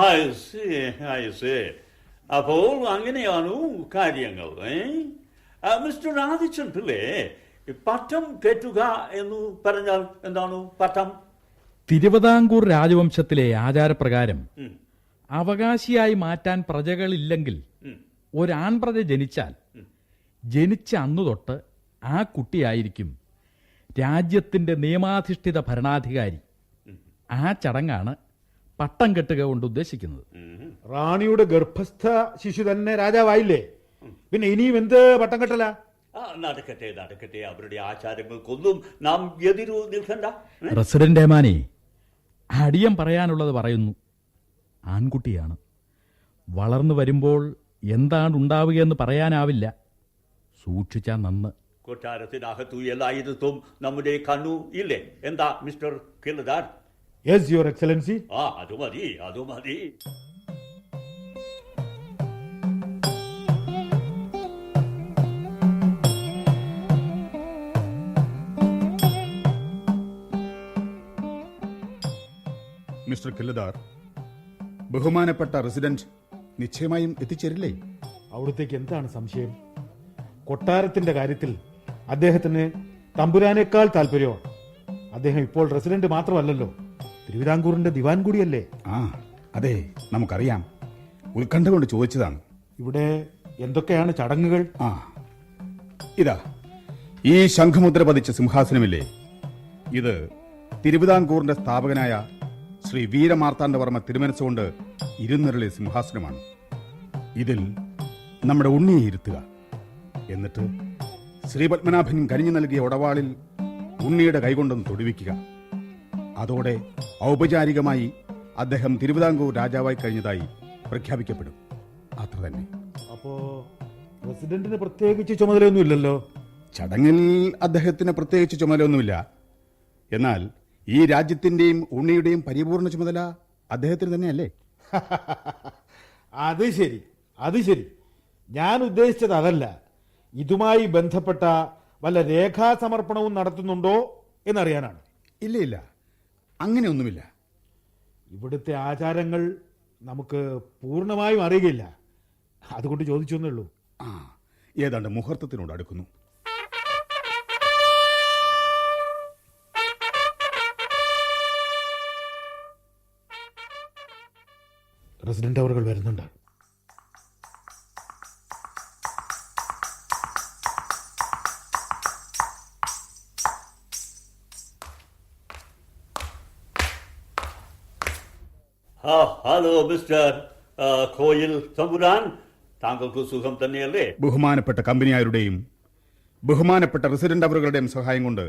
[SPEAKER 12] I see. അപ്പോൾ അങ്ങനെയാണ് കാര്യങ്ങൾ. മിസ്റ്റർ ആദിച്ചൻ പിള്ളേ, പട്ടം കെട്ടുക എന്ന് പറഞ്ഞാൽ എന്താണ് പട്ടം?
[SPEAKER 11] തിരുവിതാംകൂർ രാജവംശത്തിലെ ആചാരപ്രകാരം അവകാശിയായി മാറ്റാൻ പ്രജകളില്ലെങ്കിൽ ഒരാൺപ്രജ ജനിച്ചാൽ ജനിച്ച അന്നു തൊട്ട് ആ കുട്ടിയായിരിക്കും രാജ്യത്തിന്റെ നിയമാധിഷ്ഠിത ഭരണാധികാരി. ആ ചടങ്ങാണ് പട്ടം കെട്ടുക കൊണ്ട് ഉദ്ദേശിക്കുന്നത്.
[SPEAKER 6] റാണിയുടെ ഗർഭസ്ഥ ശിശു തന്നെ രാജാവായില്ലേ, പിന്നെ ഇനിയും എന്ത് പട്ടം കെട്ടല?
[SPEAKER 12] നടക്കട്ടെ. അവരുടെ ആചാരങ്ങൾക്കൊന്നും നാം എതിരു നിൽക്കണ്ട.
[SPEAKER 11] റെസിഡന്റ് ഏമാനെ, അടിയം പറയാനുള്ളത് പറയുന്നു. ആൺകുട്ടിയാണ്. വളർന്നു വരുമ്പോൾ എന്താണ് ഉണ്ടാവുകയെന്ന് പറയാനാവില്ല. സൂക്ഷിച്ചാൽ നന്ന്.
[SPEAKER 12] കൊട്ടാരത്തിനകത്തു എല്ലായിടത്തും നമ്മുടെ കണ്ണു ഇല്ലേ? എന്താ മിസ്റ്റർ കിലദാർ?
[SPEAKER 6] Yes, your excellency.
[SPEAKER 12] അത് മതി.
[SPEAKER 10] മിസ്റ്റർ കില്ലദാർ, ബഹുമാനപ്പെട്ട റെസിഡന്റ് നിശ്ചയമായും എത്തിച്ചേരില്ലേ?
[SPEAKER 6] അവിടത്തേക്ക് എന്താണ് സംശയം? കൊട്ടാരത്തിന്റെ കാര്യത്തിൽ അദ്ദേഹത്തിന് തമ്പുരാനേക്കാൾ താല്പര്യമാണ്. അദ്ദേഹം ഇപ്പോൾ റെസിഡന്റ് മാത്രമല്ലല്ലോ, തിരുവിതാംകൂറിന്റെ ദിവാൻ കൂടിയല്ലേ?
[SPEAKER 10] അതെ, നമുക്കറിയാം. ഉത്കണ്ഠ കൊണ്ട് ചോദിച്ചതാണ്.
[SPEAKER 6] ഇവിടെ എന്തൊക്കെയാണ് ചടങ്ങുകൾ?
[SPEAKER 10] ഇതാ ഈ ശംഖുമുദ്ര പതിച്ച സിംഹാസനമില്ലേ, ഇത് തിരുവിതാംകൂറിന്റെ സ്ഥാപകനായ ശ്രീ വീരമാർത്താണ്ഡവർമ്മ തിരുമനസ്സുകൊണ്ട് ഇരുന്നരുളിയ സിംഹാസനമാണ്. ഇതിൽ നമ്മുടെ ഉണ്ണിയെ ഇരുത്തുക. എന്നിട്ട് ശ്രീപത്മനാഭൻ കനിഞ്ഞു നൽകിയ ഉടവാളിൽ ഉണ്ണിയുടെ കൈകൊണ്ടൊന്ന് തൊടുവിക്കുക. അതോടെ ഔപചാരികമായി അദ്ദേഹം തിരുവിതാംകൂർ രാജാവായി കഴിഞ്ഞതായി പ്രഖ്യാപിക്കപ്പെടും. അത്ര തന്നെ.
[SPEAKER 6] അപ്പോ പ്രസിഡന്റിന് പ്രത്യേകിച്ച് ചുമതലയൊന്നുമില്ലല്ലോ?
[SPEAKER 10] ചടങ്ങിൽ അദ്ദേഹത്തിന് പ്രത്യേകിച്ച് ചുമതലയൊന്നുമില്ല. എന്നാൽ ഈ രാജ്യത്തിന്റെയും ഉണ്ണിയുടെയും പരിപൂർണ ചുമതല അദ്ദേഹത്തിന് തന്നെയല്ലേ?
[SPEAKER 6] അത് ശരി. ഞാൻ ഉദ്ദേശിച്ചത് അതല്ല. ഇതുമായി ബന്ധപ്പെട്ട വല്ല രേഖാസമർപ്പണവും നടത്തുന്നുണ്ടോ എന്നറിയാനാണ്.
[SPEAKER 10] ഇല്ല, അങ്ങനെയൊന്നുമില്ല.
[SPEAKER 6] ഇവിടുത്തെ ആചാരങ്ങൾ നമുക്ക് പൂർണ്ണമായും അറിയുകയില്ല. അതുകൊണ്ട് ചോദിച്ചൊന്നേ ഉള്ളൂ.
[SPEAKER 10] ഏതാണ്ട് മുഹൂർത്തത്തിനോട് അടുക്കുന്നു.
[SPEAKER 6] റെസിഡന്റ് അവർ വരുന്നുണ്ട്.
[SPEAKER 12] ഹലോ മിസ്റ്റർ കോയിൽ തമ്പുരാൻ, താങ്കൾക്ക് സുഖം തന്നെയല്ലേ?
[SPEAKER 10] ബഹുമാനപ്പെട്ട കമ്പനിയാരുടെയും ബഹുമാനപ്പെട്ട റെസിഡന്റ് അവറുകളുടെയും സഹായം കൊണ്ട്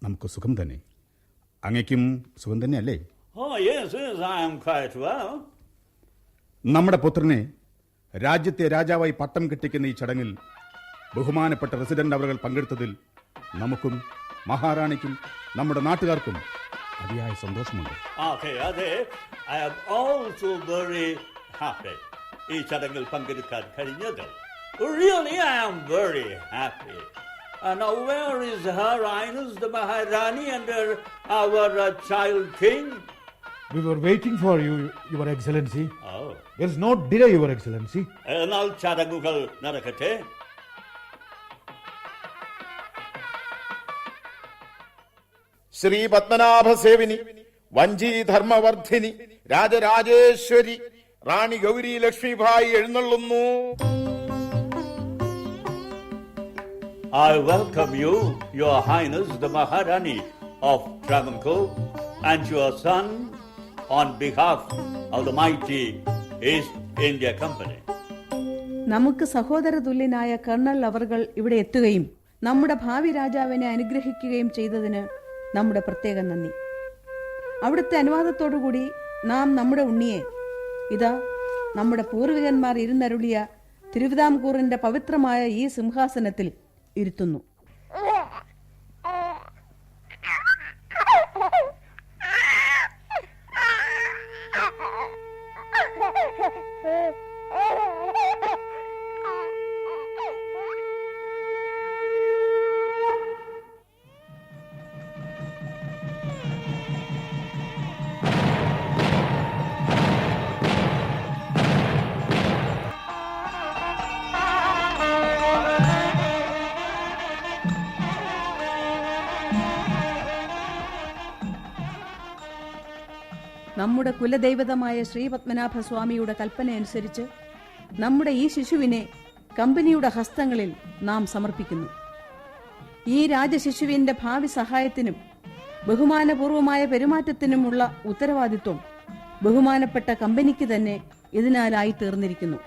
[SPEAKER 10] നമുക്ക് സുഖം തന്നെ. അങ്ങയ്ക്കും സുഖം തന്നെയല്ലേ?
[SPEAKER 12] Oh, yes, I am quite well.
[SPEAKER 10] നമ്മുടെ പുത്രനെ രാജ്യത്തെ രാജാവായി പട്ടം കെട്ടിക്കുന്ന ഈ ചടങ്ങിൽ ബഹുമാനപ്പെട്ട റെസിഡന്റ് അവറുകൾ പങ്കെടുത്തതിൽ നമുക്കും മഹാറാണിക്കും നമ്മുടെ നാട്ടുകാർക്കും അതിയായ സന്തോഷമുണ്ട്.
[SPEAKER 12] Okay, അതെ, I am also very happy. ഈ ചടങ്ങിൽ പങ്കെടുക്കാൻ കഴിഞ്ഞത്. Really, I am very happy. Now, where is Her Highness the Maharani and our child king?
[SPEAKER 6] We were waiting for you, Your Excellency.
[SPEAKER 12] Oh.
[SPEAKER 6] There is no delay, Your Excellency.
[SPEAKER 12] എന്നാൽ ചടങ്ങുകൾ നടക്കട്ടെ.
[SPEAKER 13] ശ്രീ പത്മനാഭ സേവിനി വഞ്ചി ധർമ്മവർദ്ധിനി രാജരാജേശ്വരി റാണി Gauri Lakshmibai എഴുന്നള്ളുന്നു.
[SPEAKER 12] I welcome you, Your Highness the Maharani of Travancore, and your son on behalf of the mighty East India Company.
[SPEAKER 8] നമുക്ക് സഹോദര തുല്യനായ kernel അവർകൾ ഇവിടെ എത്തുകയും നമ്മുടെ ഭാവി രാജാവിനെ അനുഗ്രഹിക്കുകയും ചെയ്തതിന് നമ്മുടെ പ്രത്യേക നന്ദി. അവിടുത്തെ അനുവാദത്തോടുകൂടി നാം നമ്മുടെ ഉണ്ണിയെ ഇതാ നമ്മുടെ പൂർവികന്മാർ ഇരുന്നരുളിയ തിരുവിതാംകൂറിന്റെ പവിത്രമായ ഈ സിംഹാസനത്തിൽ ഇരുത്തുന്നു. നമ്മുടെ കുലദൈവതമായ ശ്രീ പത്മനാഭ സ്വാമിയുടെ കൽപ്പനയനുസരിച്ച് നമ്മുടെ ഈ ശിശുവിനെ കമ്പനിയുടെ ഹസ്തങ്ങളിൽ നാം സമർപ്പിക്കുന്നു. ഈ രാജശിശുവിന്റെ ഭാവി സഹായത്തിനും ബഹുമാനപൂർവമായ പെരുമാറ്റത്തിനുമുള്ള ഉത്തരവാദിത്വം ബഹുമാനപ്പെട്ട കമ്പനിക്ക് തന്നെ ഇതിനാലായി തീർന്നിരിക്കുന്നു.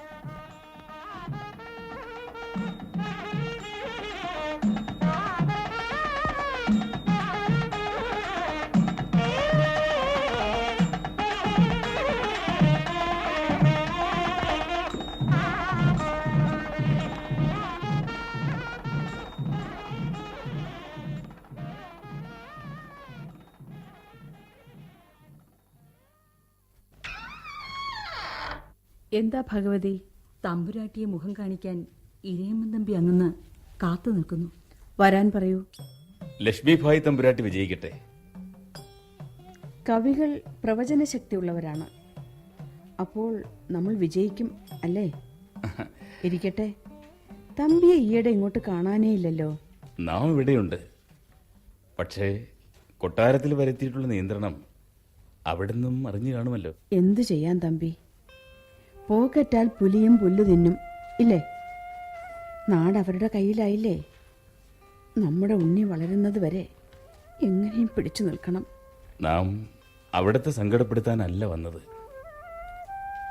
[SPEAKER 3] എന്താ ഭഗവതി, തമ്പുരാട്ടിയെ മുഖം കാണിക്കാൻ ഇരയമ്മൻ തമ്പി അങ്ങ് കാത്തു നിൽക്കുന്നു.
[SPEAKER 8] വരാൻ പറയൂ.
[SPEAKER 14] ലക്ഷ്മിഭായ് തമ്പുരാട്ടി വിജയിക്കട്ടെ.
[SPEAKER 8] കവികൾ പ്രവചന ശക്തിയുള്ളവരാണ്. അപ്പോൾ നമ്മൾ വിജയിക്കും അല്ലേ? ഇരിക്കട്ടെ. തമ്പിയെ ഈയിടെ ഇങ്ങോട്ട് കാണാനേ ഇല്ലല്ലോ.
[SPEAKER 14] നാം ഇവിടെയുണ്ട്. പക്ഷേ കൊട്ടാരത്തിൽ വരുത്തിയിട്ടുള്ള നിയന്ത്രണം അവിടുന്നും അറിഞ്ഞു കാണുമല്ലോ.
[SPEAKER 8] എന്തു ചെയ്യാൻ തമ്പി, പോക്കറ്റാൽ പുലിയും പുല്ലു തിന്നും ഇല്ലേ? നാടവരുടെ കയ്യിലായില്ലേ? നമ്മുടെ ഉണ്ണി വളരുന്നത് വരെ എങ്ങനെയും പിടിച്ചു നിൽക്കണം.
[SPEAKER 14] നാം അവിടുത്തെ സങ്കടപ്പെടുത്താനല്ല വന്നത്.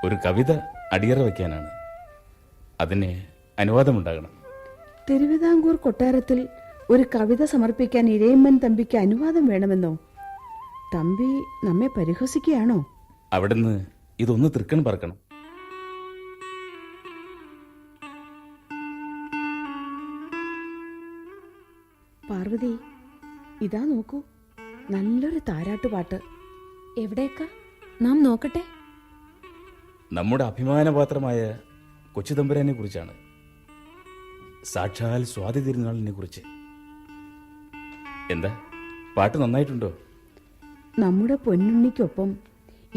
[SPEAKER 14] ഒരു കവിത അടിയറ വയ്ക്കാനാണ്. അതിന് അനുവാദമുണ്ടാകണം.
[SPEAKER 8] തിരുവിതാംകൂർ കൊട്ടാരത്തിൽ ഒരു കവിത സമർപ്പിക്കാൻ ഇരയമ്മൻ തമ്പിക്ക് അനുവാദം വേണമെന്നോ? തമ്പി നമ്മെ പരിഹസിക്കുകയാണോ?
[SPEAKER 14] അവിടുന്ന് ഇതൊന്ന് തൃക്കൺ പറക്കണം.
[SPEAKER 8] പാർവതി, ഇതാ നോക്കൂ, നല്ലൊരു താരാട്ടുപാട്ട്.
[SPEAKER 1] എവിടേക്കാ? നാം നോക്കട്ടെ.
[SPEAKER 14] നമ്മുടെ അഭിമാനപാത്രമായ കൊച്ചുതമ്പുരാനെ കുറിച്ചാണ്. സാക്ഷാൽ സ്വാതി തിരുനാളിനെ കുറിച്ച്. എന്താ, പാട്ട് നന്നായിട്ടുണ്ടോ?
[SPEAKER 8] നമ്മുടെ പൊന്നുണ്ണിക്കൊപ്പം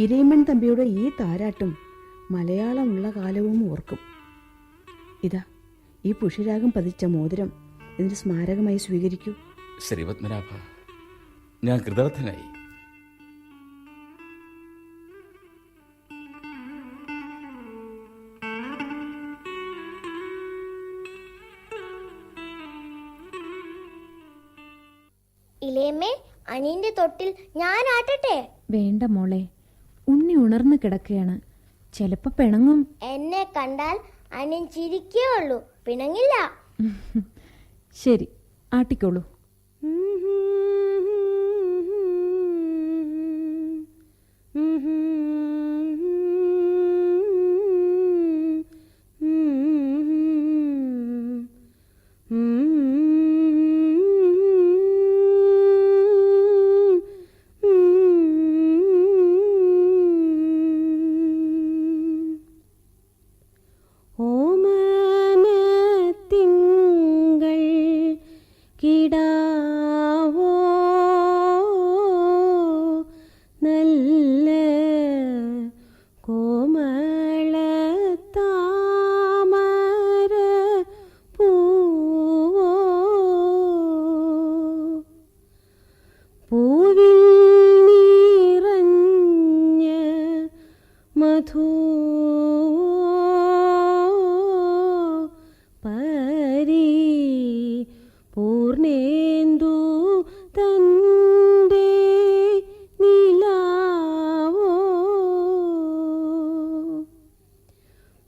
[SPEAKER 8] ഇരയമ്മൻ തമ്പിയുടെ ഈ താരാട്ടും മലയാളമുള്ള കാലവും ഓർക്കും. ഇതാ ഈ പുഷിരാഗം പതിച്ച മോതിരം ഇതിന് സ്മാരകമായി സ്വീകരിക്കൂ.
[SPEAKER 14] ശ്രീപത്മനാഭ, ഞാൻ കൃതാർത്ഥനായി.
[SPEAKER 9] ഇളയമ്മേ, അനിയന്റെ തൊട്ടിൽ ഞാൻ ആട്ടട്ടെ?
[SPEAKER 15] വേണ്ട മോളെ, ഉണ്ണി ഉണർന്നു കിടക്കുകയാണ്, ചിലപ്പോ പിണങ്ങും.
[SPEAKER 9] എന്നെ കണ്ടാൽ അനിയൻ ചിരിക്കേ ഉള്ളൂ, പിണങ്ങില്ല.
[SPEAKER 15] ശരി, ആട്ടിക്കോളൂ.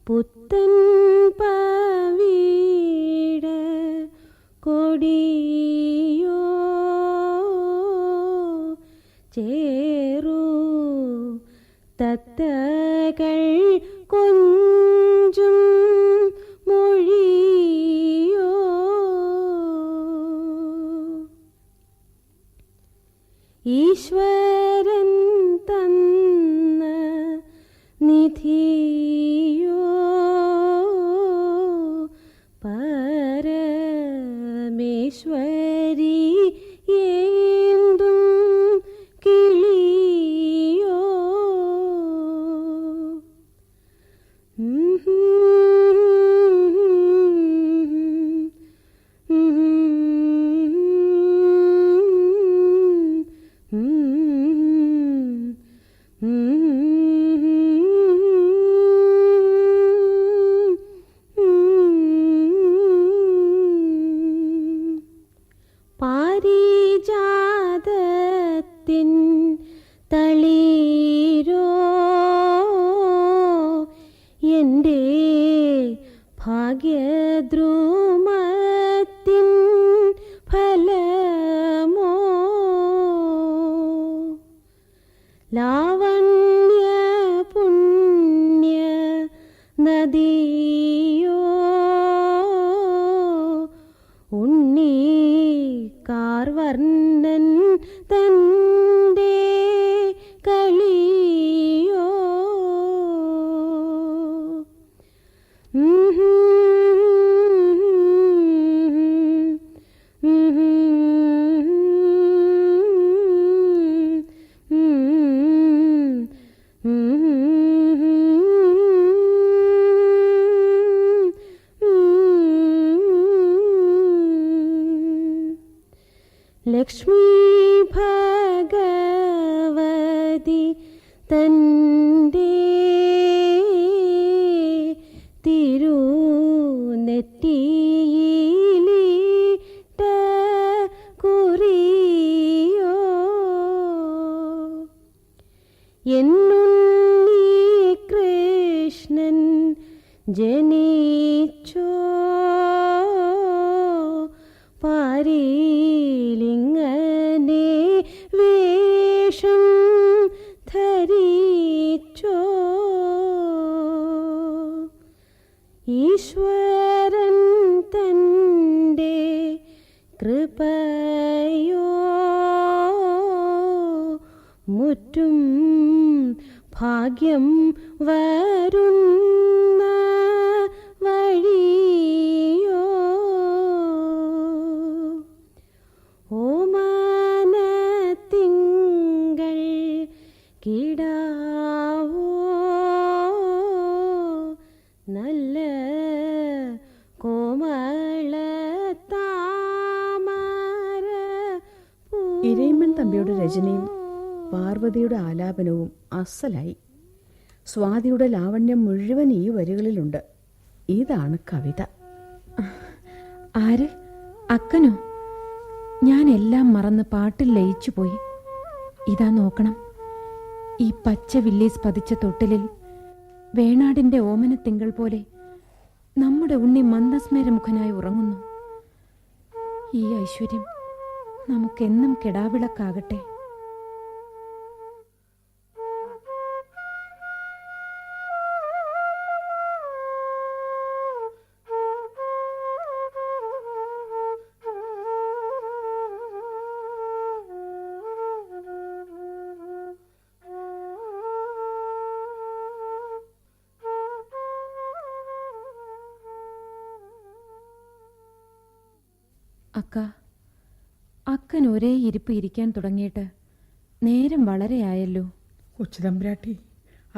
[SPEAKER 15] പുത്തൻ പവിഴ കൊടിയോ ചേറു തത്തകൾ കൊഞ്ചും മൊഴിയോ ഈശ്വരൻ തന്ന നിധിയോ പരമേശ്വരി ഏന്തും കിളിയോ പാരിജാതത്തിൻ തളിരോ എൻ്റെ ഭാഗ്യദ്രുമത്തിൻ ഫലമോ ലാവണ്യ പുണ്യ നദിയോ ഉണ്ണി കാർവർണ്ണൻ തൻ്റെ കളിയോ ലക്ഷ്മി ഭഗവതി തൻ്റെ തിരുനെറ്റിയിലിട്ട കുറിയോ എന്നുണ്ണി കൃഷ്ണൻ ജനിച്ചോ പാരിലിങ്ങനെ വേഷം ധരിച്ചോ ഈശ്വരൻ തൻ്റെ കൃപയോ മുറ്റും ഭാഗ്യം വരുന്ന വഴിയോ ഓമാനത്തിങ്കൾ കിടാവോ നല്ല കോമള താമര.
[SPEAKER 8] ഇരയിമ്മൻ തമ്പിയുടെ രചനയും പാർവതിയുടെ ആലാപനവും അസലായി. സ്വാതിയുടെ ലാവണ്യം മുഴുവൻ ഈ വരികളിലുണ്ട്. ഇതാണ് കവിത.
[SPEAKER 15] ആര്? അക്കനോ? ഞാൻ എല്ലാം മറന്ന് പാട്ടിൽ ലയിച്ചു പോയി. ഇതാ നോക്കണം, ഈ പച്ച വില്ലീസ് പതിച്ച തൊട്ടിലിൽ വേണാടിന്റെ ഓമനത്തിങ്കൾ പോലെ നമ്മുടെ ഉണ്ണി മന്ദസ്മേരമുഖനായി ഉറങ്ങുന്നു. ഈ ഐശ്വര്യം നമുക്കെന്നും കെടാവിളക്കാകട്ടെ. അക്കൻ ഒരേ ഇരിപ്പ് ഇരിക്കാൻ തുടങ്ങിയിട്ട് നേരം വളരെയായല്ലോ.
[SPEAKER 4] കൊച്ചു തമ്പുരാട്ടി,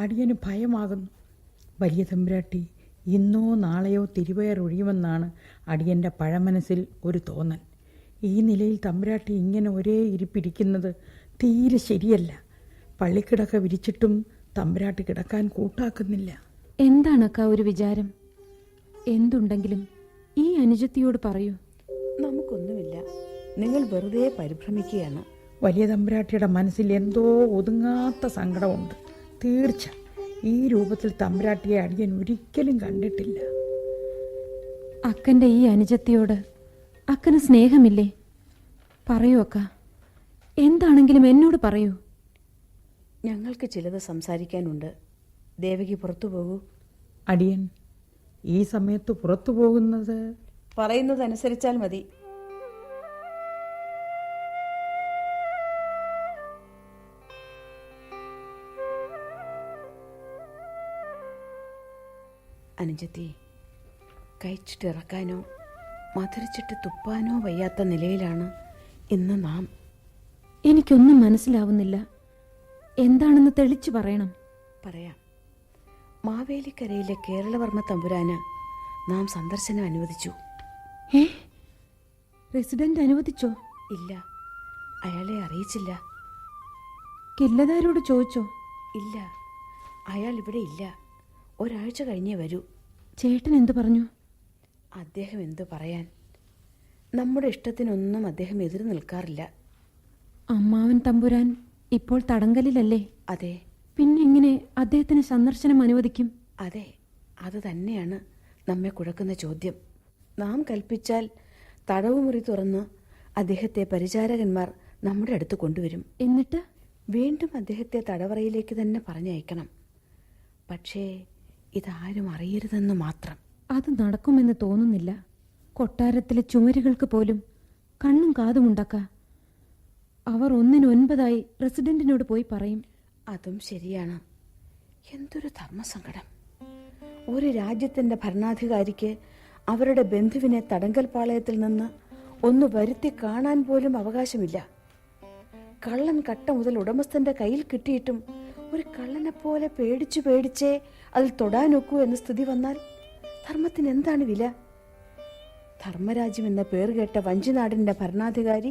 [SPEAKER 4] അടിയന് ഭയമാകുന്നു. വലിയ തമ്പുരാട്ടി ഇന്നോ നാളെയോ തിരുവയറൊഴിയുമെന്നാണ് അടിയൻ്റെ പഴമനസ്സിൽ ഒരു തോന്നൽ. ഈ നിലയിൽ തമ്പുരാട്ടി ഇങ്ങനെ ഒരേ ഇരിപ്പിരിക്കുന്നത് തീരെ ശരിയല്ല. പള്ളിക്കിടക്ക വിരിച്ചിട്ടും തമ്പുരാട്ടി കിടക്കാൻ കൂട്ടാക്കുന്നില്ല.
[SPEAKER 15] എന്താണക്ക ഒരു വിചാരം? എന്തുണ്ടെങ്കിലും ഈ അനുജത്തിയോട് പറയൂ.
[SPEAKER 8] നമുക്കൊന്നുമില്ല, നിങ്ങൾ വെറുതെ പരിഭ്രമിക്കുകയാണ്.
[SPEAKER 4] വലിയ തമ്പുരാട്ടിയുടെ മനസ്സിൽ എന്തോ ഒതുങ്ങാത്ത സങ്കടമുണ്ട്. തീർച്ച ഈ രൂപത്തിൽ തമ്പുരാട്ടിയെ അടിയൻ ഒരിക്കലും കണ്ടിട്ടില്ല.
[SPEAKER 15] അക്കൻ്റെ ഈ അനുജത്തിയോട് അക്കന് സ്നേഹമില്ലേ? പറയൂ അക്ക, എന്താണെങ്കിലും എന്നോട് പറയൂ.
[SPEAKER 8] ഞങ്ങൾക്ക് ചിലത് സംസാരിക്കാനുണ്ട്. ദേവകി പുറത്തു പോകൂ.
[SPEAKER 4] അടിയൻ ഈ സമയത്ത് പുറത്തു പോകുന്നത്
[SPEAKER 8] പറയുന്നതനുസരിച്ചാൽ മതി. അനുജത്തി, കഴിച്ചിട്ട് ഇറക്കാനോ മധുരിച്ചിട്ട് തുപ്പാനോ വയ്യാത്ത നിലയിലാണ് ഇന്ന് നാം.
[SPEAKER 15] എനിക്കൊന്നും മനസ്സിലാവുന്നില്ല. എന്താണെന്ന് തെളിച്ചു പറയണം.
[SPEAKER 8] പറയാം. മാവേലിക്കരയിലെ കേരളവർമ്മ തമ്പുരാന് നാം സന്ദർശനം അനുവദിച്ചു.
[SPEAKER 15] റെസിഡന്റ് അനുവദിച്ചോ?
[SPEAKER 8] ഇല്ല, അയാളെ അറിയിച്ചില്ല.
[SPEAKER 15] കില്ലദാരോട് ചോദിച്ചോ?
[SPEAKER 8] ഇല്ല, അയാൾ ഇവിടെ ഇല്ല. ഒരാഴ്ച കഴിഞ്ഞേ വരൂ.
[SPEAKER 15] ചേട്ടൻ എന്തു പറഞ്ഞു?
[SPEAKER 8] അദ്ദേഹം എന്തു പറയാൻ? നമ്മുടെ ഇഷ്ടത്തിനൊന്നും അദ്ദേഹം എതിര് നിൽക്കാറില്ല.
[SPEAKER 15] അമ്മാവൻ തമ്പുരാൻ ഇപ്പോൾ തടങ്കലിലല്ലേ?
[SPEAKER 8] അതെ.
[SPEAKER 15] പിന്നെ എങ്ങനെ അദ്ദേഹത്തിന് സന്ദർശനം അനുവദിക്കും?
[SPEAKER 8] അതെ, അത് തന്നെയാണ് നമ്മെ കുഴക്കുന്ന ചോദ്യം. നാം കൽപ്പിച്ചാൽ തടവുമുറി തുറന്ന് അദ്ദേഹത്തെ പരിചാരകന്മാർ നമ്മുടെ അടുത്ത് കൊണ്ടുവരും.
[SPEAKER 15] എന്നിട്ട്
[SPEAKER 8] വീണ്ടും അദ്ദേഹത്തെ തടവറയിലേക്ക് തന്നെ പറഞ്ഞയക്കണം. പക്ഷേ ഇതാരും അറിയരുതെന്ന് മാത്രം.
[SPEAKER 15] അത് നടക്കുമെന്ന് തോന്നുന്നില്ല. കൊട്ടാരത്തിലെ ചുമരുകൾക്ക് പോലും കണ്ണും കാതുമുണ്ടാക്ക. അവർ 1-9 റെസിഡന്റിനോട് പോയി പറയും.
[SPEAKER 8] അതും ശരിയാണ്. എന്തൊരു ധർമ്മസങ്കടം! ഒരു രാജ്യത്തിന്റെ ഭരണാധികാരിക്ക് അവരുടെ ബന്ധുവിനെ തടങ്കൽ പാളയത്തിൽ നിന്ന് ഒന്ന് വരുത്തി കാണാൻ പോലും അവകാശമില്ല. കള്ളൻ കട്ട മുതൽ ഉടമസ്ഥന്റെ കയ്യിൽ കിട്ടിയിട്ടും ഒരു കള്ളനെ പോലെ പേടിച്ചേ അതിൽ തൊടാനൊക്കൂ എന്ന സ്ഥിതി വന്നാൽ ധർമ്മത്തിന് എന്താണ് വില? ധർമ്മരാജ്യം എന്ന പേര് കേട്ട വഞ്ചിനാടിന്റെ ഭരണാധികാരി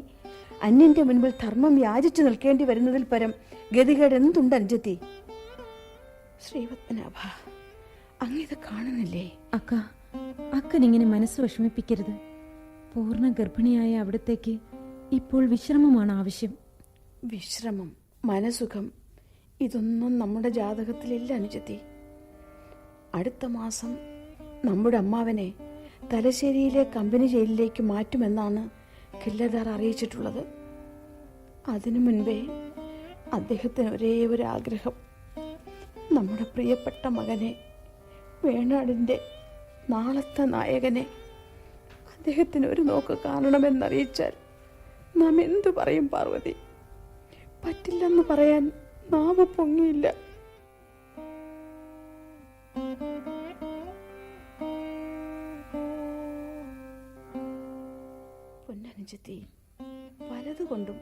[SPEAKER 8] അന്യന്റെ മുൻപിൽ ധർമ്മം യാചിച്ചു നിൽക്കേണ്ടി വരുന്നതിൽ പരം ഗതികേട് എന്തുണ്ട് അനുജത്തി? ശ്രീപത്മനാഭ, അങ്ങിത് കാണുന്നില്ലേ?
[SPEAKER 15] അക്കനിങ്ങനെ മനസ്സ് വിഷമിപ്പിക്കരുത്. പൂർണ്ണ ഗർഭിണിയായ അവിടത്തേക്ക് ഇപ്പോൾ വിശ്രമമാണ് ആവശ്യം.
[SPEAKER 8] വിശ്രമം, മനസുഖം, ഇതൊന്നും നമ്മുടെ ജാതകത്തിലില്ല അനുജത്തി. അടുത്ത മാസം നമ്മുടെ അമ്മാവനെ തലശ്ശേരിയിലെ കമ്പനി ജയിലിലേക്ക് മാറ്റുമെന്നാണ് കില്ലദാർ അറിയിച്ചിട്ടുള്ളത്. അതിനു മുൻപേ അദ്ദേഹത്തിന് ഒരേ ഒരു ആഗ്രഹം, നമ്മുടെ പ്രിയപ്പെട്ട മകനെ, വേണാടിൻ്റെ നാളത്തെ നായകനെ അദ്ദേഹത്തിന് ഒരു നോക്ക് കാണണമെന്നറിയിച്ചാൽ നാം എന്തു പറയും പാർവതി? പറ്റില്ലെന്ന് പറയാൻ നാവ് പൊങ്ങിയില്ല. പൊന്നനുജത്തി, പലതുകൊണ്ടും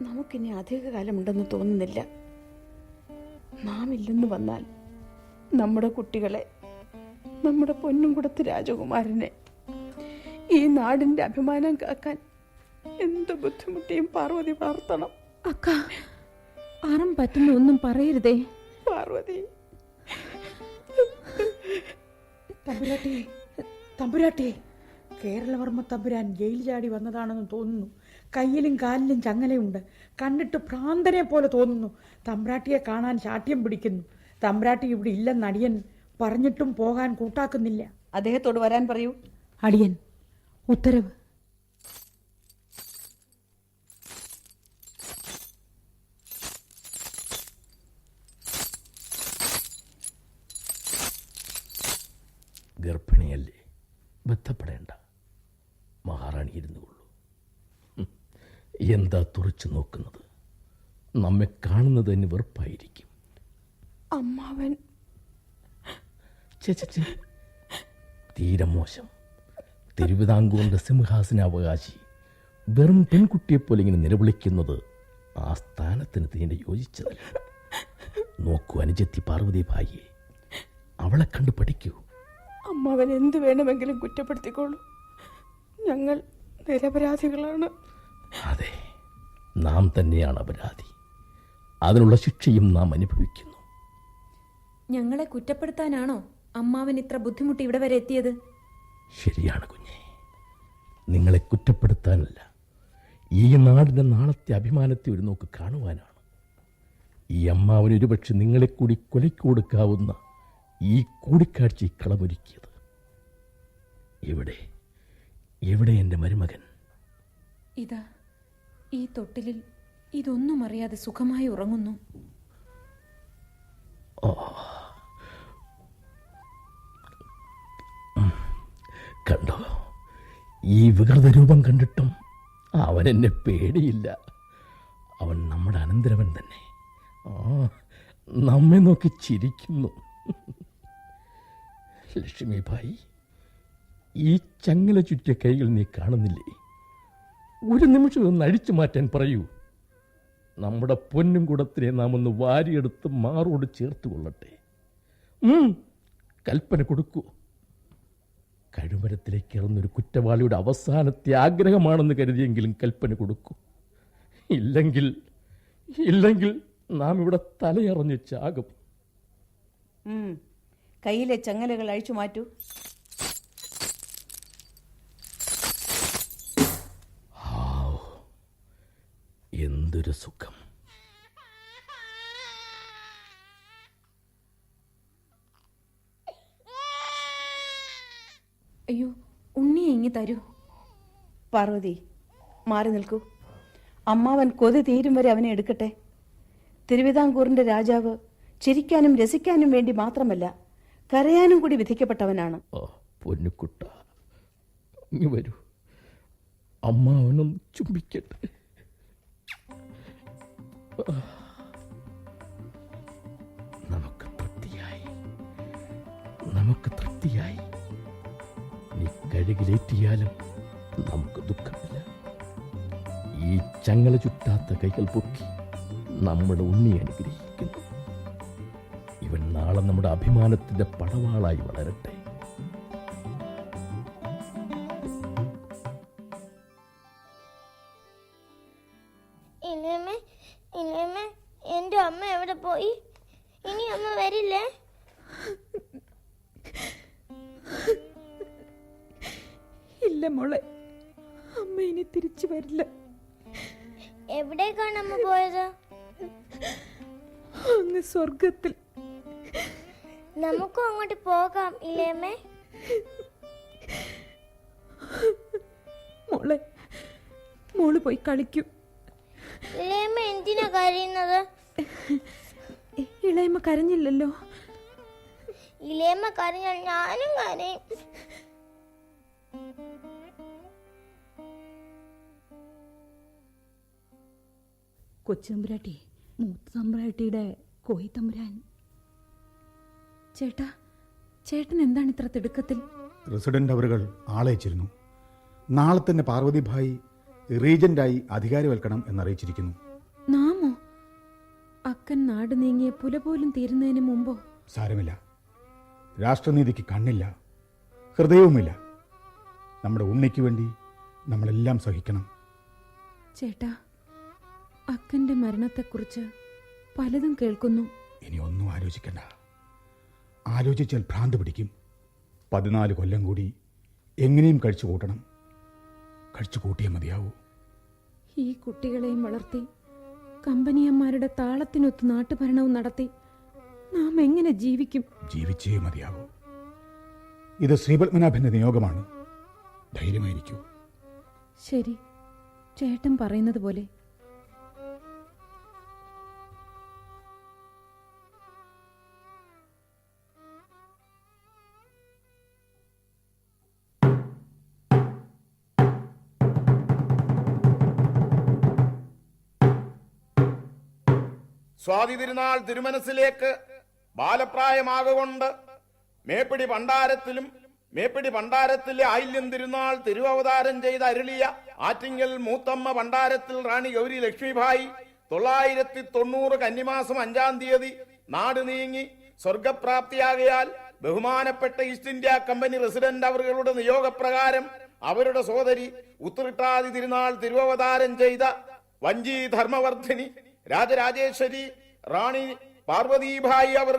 [SPEAKER 8] നമുക്കിനി അധികകാലമുണ്ടെന്ന് തോന്നുന്നില്ല. നാം ഇല്ലെന്ന് വന്നാൽ നമ്മുടെ കുട്ടികളെ, നമ്മുടെ പൊന്നുംകുടത്ത് രാജകുമാരനെ, ഈ നാടിന്റെ അഭിമാനം കാക്കാൻ എന്ത് ബുദ്ധിമുട്ടിയും പാർവതി വളർത്തണം.
[SPEAKER 15] അക്ക, ആറും പറ്റുന്ന ഒന്നും പറയരുതേ
[SPEAKER 8] പാർവതി.
[SPEAKER 4] തമ്പുരാട്ടി, കേരളവർമ്മ തമ്പുരാൻ ജയിൽ ചാടി വന്നതാണെന്ന് തോന്നുന്നു. കയ്യിലും കാലിലും ചങ്ങലയുണ്ട്. കണ്ടിട്ട് ഭ്രാന്തനെ പോലെ തോന്നുന്നു. തമ്പ്രാട്ടിയെ കാണാൻ ശാഠ്യം പിടിക്കുന്നു. തമ്പ്രാട്ടി ഇവിടെ ഇല്ലെന്ന് അടിയൻ പറഞ്ഞിട്ടും പോകാൻ കൂട്ടാക്കുന്നില്ല.
[SPEAKER 8] അദ്ദേഹത്തോട് വരാൻ പറയൂ.
[SPEAKER 4] അടിയൻ ഉത്തരവ്.
[SPEAKER 16] ഗർഭിണിയല്ലേ, ബന്ധപ്പെടേണ്ട. മഹാറാണി ഇരുന്നു കൊള്ളൂ. എന്താ തുറച്ചു നോക്കുന്നത്? നമ്മെ കാണുന്നത് തന്നെ വെറുപ്പായിരിക്കും.
[SPEAKER 15] അമ്മാവൻ
[SPEAKER 16] തീരെ മോശം. തിരുവിതാംകൂറിന്റെ സിംഹാസനാവകാശി വെറും പെൺകുട്ടിയെപ്പോലെ ഇങ്ങനെ നിലവിളിക്കുന്നത് ആ സ്ഥാനത്തിന് തീരെ യോജിച്ചതല്ല. നോക്കൂ അനുജത്തി പാർവതി ഭായിയെ, അവളെ കണ്ടു പഠിക്കൂ.
[SPEAKER 15] അമ്മാവൻ എന്ത് വേണമെങ്കിലും കുറ്റപ്പെടുത്തിക്കോളൂ. ഞങ്ങൾ നിരപരാധികളാണ്.
[SPEAKER 16] അതെ, നാം തന്നെയാണ് അപരാധി. അതിനുള്ള ശിക്ഷയും നാം അനുഭവിക്കുന്നു.
[SPEAKER 15] ഞങ്ങളെ കുറ്റപ്പെടുത്താനാണോ അമ്മാവൻ ഇത്ര ബുദ്ധിമുട്ട് ഇവിടെ വരെ എത്തിയത്?
[SPEAKER 16] ശരിയാണ് കുഞ്ഞെ, നിങ്ങളെ കുറ്റപ്പെടുത്താനല്ല, ഈ നാടിന്റെ നാളത്തെ അഭിമാനത്തെ ഒരു നോക്ക് കാണുവാനാണ്. ഈ അമ്മാവൻ ഒരുപക്ഷെ നിങ്ങളെ കൂടി കൊലയ്ക്ക് കൊടുക്കാവുന്ന ഈ കൂടിക്കാഴ്ച കളമൊരുക്കിയത്. എവിടെ എൻ്റെ മരുമകൻ?
[SPEAKER 15] ഇതാ ഈ തൊട്ടിലിൽ ഇതൊന്നും അറിയാതെ സുഖമായി ഉറങ്ങുന്നു.
[SPEAKER 16] കണ്ടോ, ഈ വികൃത രൂപം കണ്ടിട്ടും അവൻ എന്നെ പേടിയില്ല. അവൻ നമ്മുടെ അനന്തരവൻ തന്നെ. നമ്മെ നോക്കി ചിരിക്കുന്നു. ലക്ഷ്മി ഭായി, ഈ ചങ്ങല ചുറ്റിയ കൈകൾ നീ കാണുന്നില്ലേ? ഒരു നിമിഷം ഒന്ന് അഴിച്ചു മാറ്റാൻ പറയൂ. നമ്മുടെ പൊന്നും കുടത്തിനെ നാം ഒന്ന് വാരിയെടുത്ത് മാറോട് ചേർത്ത് കൊള്ളട്ടെ. കൽപ്പന കൊടുക്കൂ. കഴുമരത്തിലേക്ക് ഇറന്നൊരു കുറ്റവാളിയുടെ അവസാനത്തെ ആഗ്രഹമാണെന്ന് കരുതിയെങ്കിലും കൽപ്പന കൊടുക്കൂ. ഇല്ലെങ്കിൽ നാം ഇവിടെ തലയറഞ്ഞ് ചാകും.
[SPEAKER 8] കയ്യിലെ ചങ്ങലകൾ അഴിച്ചു മാറ്റൂ.
[SPEAKER 16] എന്തൊരു സുഖം!
[SPEAKER 15] അയ്യോ, ഉണ്ണിയെ ഇങ്ങി തരൂ.
[SPEAKER 8] പാർവതി, മാറി നിൽക്കൂ. അമ്മാവൻ കൊതി തീരും വരെ അവനെ എടുക്കട്ടെ. തിരുവിതാംകൂറിന്റെ രാജാവ് ചിരിക്കാനും രസിക്കാനും വേണ്ടി മാത്രമല്ല, കരയാനും കൂടി വിധിക്കപ്പെട്ടവനാണ്.
[SPEAKER 16] പൊന്നുകുട്ട, ഇങ്ങ് വരൂ, അമ്മാവനും ചുംബിക്കട്ടെ. നമുക്ക് തൃപ്തിയായി. നീ കഴുകിലേറ്റിയാലും നമുക്ക് ദുഃഖമില്ല. ഈ ചങ്ങല ചുറ്റാത്ത കൈകൾ പൊക്കി നമ്മുടെ ഉണ്ണി അനുഗ്രഹിക്കുന്നു. ഇവൻ നാളെ നമ്മുടെ അഭിമാനത്തിന്റെ പടവാളായി വളരട്ടെ.
[SPEAKER 9] എന്റെ അമ്മ എവിടെ പോയി? ഇനി അമ്മ വരില്ലേ?
[SPEAKER 15] ഇല്ല മോളെ, അമ്മ ഇനി തിരിച്ചു വരില്ല.
[SPEAKER 9] എവിടേക്കാണ് അമ്മ പോയത്?
[SPEAKER 15] അങ്ങ് സ്വർഗത്തിൽ.
[SPEAKER 9] നമുക്കും അങ്ങോട്ട് പോകാം ഇല്ലേമ്മേ?
[SPEAKER 15] മോള് പോയി കളിക്കൂ.
[SPEAKER 9] ഇളയമ്മ എന്തിനാ കരയുന്നത്?
[SPEAKER 15] ഇളയമ്മ കരഞ്ഞില്ലല്ലോ.
[SPEAKER 9] ഇളയമ്മ കരഞ്ഞാൽ ഞാനും കരയും.
[SPEAKER 3] കൊച്ചുതമ്പുരാട്ടി, മൂത്ത തമ്പുരാട്ടിയുടെ കോയി തമ്പുരാൻ.
[SPEAKER 15] ചേട്ടൻ എന്താണ് ഇത്ര തിടുക്കത്തിൽ?
[SPEAKER 10] റെസിഡന്റ് അവരുകൾ ആളയച്ചിരുന്നു. നാളെ തന്നെ പാർവതി ഭായി റീജന്റായി അധികാരവൽക്കണം എന്നറിയിച്ചിരിക്കുന്നു.
[SPEAKER 15] നാമോ? അക്കൻ നാട് നീങ്ങിയ പുല പോലും തീരുന്നതിന് മുമ്പോ?
[SPEAKER 10] സാരമില്ല, രാഷ്ട്രനീതിക്ക് കണ്ണില്ല, ഹൃദയവുമില്ല. നമ്മുടെ ഉണ്ണിക്ക് വേണ്ടി നമ്മളെല്ലാം സഹിക്കണം.
[SPEAKER 15] ചേട്ടാ, അക്കന്റെ മരണത്തെക്കുറിച്ച് പലതും കേൾക്കുന്നു.
[SPEAKER 10] ഇനി ഒന്നും ആലോചിക്കണ്ട. ആലോചിച്ചാൽ ഭ്രാന്ത് പിടിക്കും. 14 കൊല്ലം കൂടി എങ്ങനെയും കഴിച്ചു കൂട്ടണം. കഴിച്ചു കൂട്ടിയേ മതിയാവൂ.
[SPEAKER 15] ഈ കുട്ടികളെയും വളർത്തി കമ്പനിയന്മാരുടെ താളത്തിനൊത്ത് നാട്ടുഭരണവും നടത്തി നാം എങ്ങനെ ജീവിക്കും?
[SPEAKER 10] ജീവിച്ചേ മതിയാകൂ. ഇത് ശ്രീപത്മനാഭന്റെ നിയോഗമാണ്. ധൈര്യമായിരിക്കൂ.
[SPEAKER 15] ശരി, ചേട്ടൻ പറയുന്നത് പോലെ.
[SPEAKER 13] സ്വാതി തിരുനാൾ തിരുമനസിലേക്ക് ബാലപ്രായമാകൊണ്ട് മേപ്പിടി പണ്ടാരത്തിലെ ആയില്യം തിരുനാൾ തിരുവവതാരം ചെയ്ത് അരുളിയ ആറ്റിങ്ങൽ മൂത്തമ്മ പണ്ടാരത്തിൽ റാണി ഗൗരി ലക്ഷ്മിഭായി 990 കന്നിമാസം 5-ാം തീയതി നാട് നീങ്ങി സ്വർഗപ്രാപ്തിയാകയാൽ ബഹുമാനപ്പെട്ട ഈസ്റ്റ് ഇന്ത്യ കമ്പനി റെസിഡന്റ് അവരുടെ നിയോഗപ്രകാരം അവരുടെ സോദരി ഉത്രട്ടാതി തിരുനാൾ തിരുവവതാരം ചെയ്ത വഞ്ചി ധർമ്മവർദ്ധിനി രാജരാജേശ്വരി റാണി പാർവതീഭായി അവർ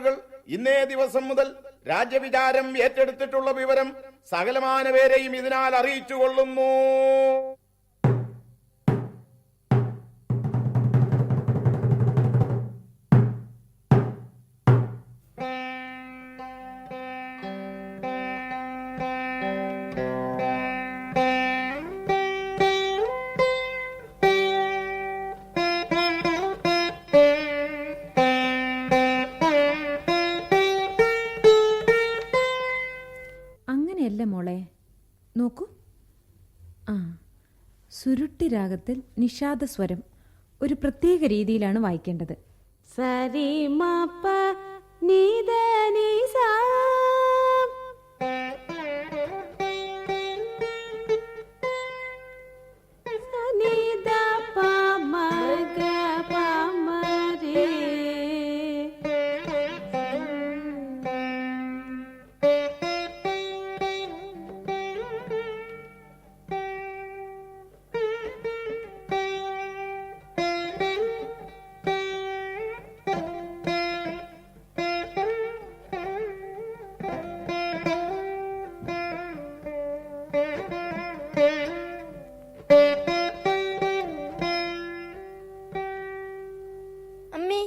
[SPEAKER 13] ഇന്നേ ദിവസം മുതൽ രാജ്യവിചാരം ഏറ്റെടുത്തിട്ടുള്ള വിവരം സകലമാന പേരെയും ഇതിനാൽ അറിയിച്ചുകൊള്ളുന്നു.
[SPEAKER 15] അങ്ങനെയല്ല മോളെ, നോക്കൂ. ആ, സുരുട്ടി രാഗത്തിൽ നിഷാദ സ്വരം ഒരു പ്രത്യേക രീതിയിലാണ് വായിക്കേണ്ടത്.
[SPEAKER 2] സരി മപ നിദ നിസ നിദ പ മഗ പ മരി.
[SPEAKER 9] അമ്മേ,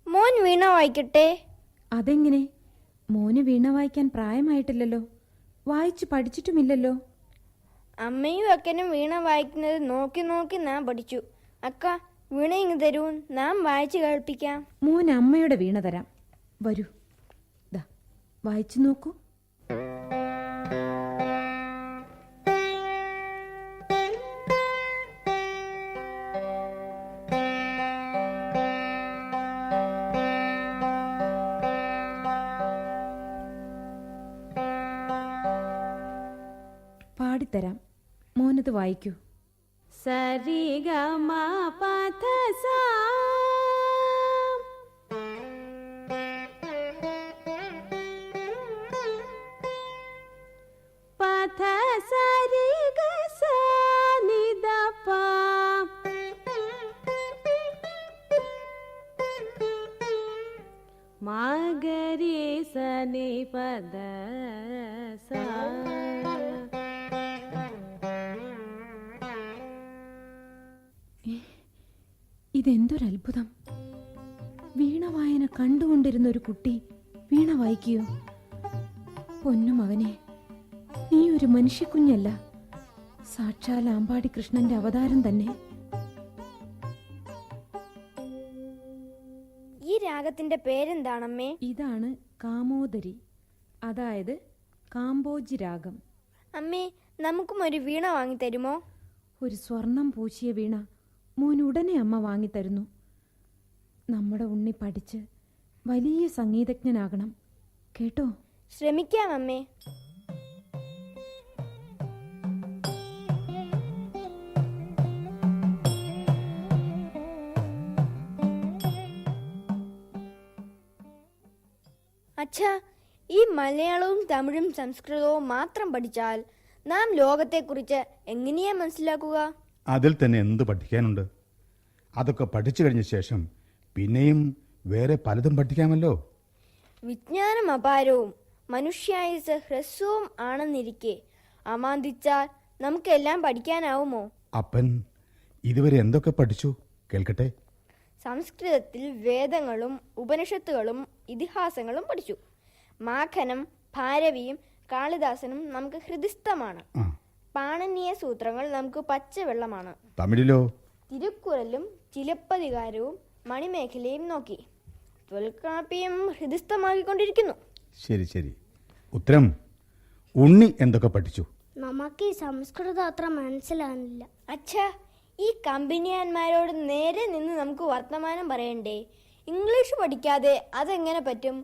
[SPEAKER 9] മോൻ വീണ വായിക്കട്ടെ.
[SPEAKER 15] അതെങ്ങനെ? മോന് വീണ വായിക്കാൻ പ്രായമായിട്ടില്ലല്ലോ, വായിച്ചു പഠിച്ചിട്ടുമില്ലല്ലോ.
[SPEAKER 9] അമ്മയും അക്കനും വീണ വായിക്കുന്നത് നോക്കി നോക്കി നാം പഠിച്ചു. അക്ക, വീണ ഇങ്ങ് തരൂ, നാം വായിച്ചു കേൾപ്പിക്കാം.
[SPEAKER 15] മോൻ അമ്മയുടെ വീണ തരാം. വരൂ, ദാ വായിച്ചു നോക്കൂ. പാടിത്തരാം, മോനത് വായിക്കൂ.
[SPEAKER 2] സരി ഗ മ പ ധ സ പ ധ സരി ഗ സ നി ദ പ മ ഗ രി സ നി പ ധ സ.
[SPEAKER 15] ഇതെന്തൊരത്ഭുതം! വീണ വായന കണ്ടുകൊണ്ടിരുന്ന ഒരു കുട്ടി വീണ വായിക്കുകയോ? പൊന്നു മകനെ, നീ ഒരു മനുഷ്യക്കുഞ്ഞല്ല, സാക്ഷാൽ ആമ്പാടി കൃഷ്ണന്റെ അവതാരം തന്നെ.
[SPEAKER 9] ഈ രാഗത്തിന്റെ പേരെന്താണമ്മേ?
[SPEAKER 15] ഇതാണ് കാമോദരി, അതായത് കാമ്പോജി രാഗം.
[SPEAKER 9] അമ്മേ, നമുക്കും ഒരു വീണ വാങ്ങി തരുമോ?
[SPEAKER 15] ഒരു സ്വർണം പൂശിയ വീണ മോൻ ഉടനെ അമ്മ വാങ്ങിത്തരുന്നു. നമ്മുടെ ഉണ്ണി പഠിച്ച് വലിയ സംഗീതജ്ഞനാകണം കേട്ടോ.
[SPEAKER 9] ശ്രമിക്കാം അമ്മേ. അച്ഛാ, ഈ മലയാളവും തമിഴും സംസ്കൃതവും മാത്രം പഠിച്ചാൽ നാം ലോകത്തെക്കുറിച്ച് എങ്ങനെയാ മനസ്സിലാക്കുക?
[SPEAKER 10] അതിൽ തന്നെ എന്ത് പഠിക്കാനുണ്ട്? അതൊക്കെ പഠിച്ചു കഴിഞ്ഞ ശേഷം പിന്നെയും വേറെ പലതും പഠിക്കാമല്ലോ.
[SPEAKER 9] വിജ്ഞാനം അപാരവും മനുഷ്യായുസ് ഹ്രസ്വവും ആണെന്നിരിക്കെ അമാന്തിച്ചാൽ നമുക്കെല്ലാം പഠിക്കാനാവുമോ?
[SPEAKER 10] അപ്പൻ ഇതുവരെ എന്തൊക്കെ പഠിച്ചു കേൾക്കട്ടെ.
[SPEAKER 9] സംസ്കൃതത്തിൽ വേദങ്ങളും ഉപനിഷത്തുകളും ഇതിഹാസങ്ങളും പഠിച്ചു. മാഖനം, ഭാരവിയും കാളിദാസനും നമുക്ക് ഹൃദിസ്ഥമാണ്. പാണനീയ സൂത്രങ്ങൾ നമുക്ക് പച്ചവെള്ളമാണ്.
[SPEAKER 10] തമിഴിലോ?
[SPEAKER 9] തിരുക്കുറലും ചിലപ്പതികാരവും മണിമേഖലയും നോക്കി. തൊൽക്കാപ്പിയും ഹൃദിസ്ഥമാക്കിക്കൊണ്ടിരിക്കുന്നു.
[SPEAKER 10] ശരി ശരി. ഉത്തരം. ഉണ്ണി എന്തൊക്കെ പഠിച്ചു?
[SPEAKER 9] നമുക്ക് ഈ സംസ്കൃതം അത്ര മനസ്സിലാകുന്നില്ല. അച്ഛാ, ഈ കമ്പനിയാന്മാരോട് നേരെ നിന്ന് നമുക്ക് വർത്തമാനം പറയണ്ടേ? ഇംഗ്ലീഷ് പഠിക്കാതെ അതെങ്ങനെ പറ്റും?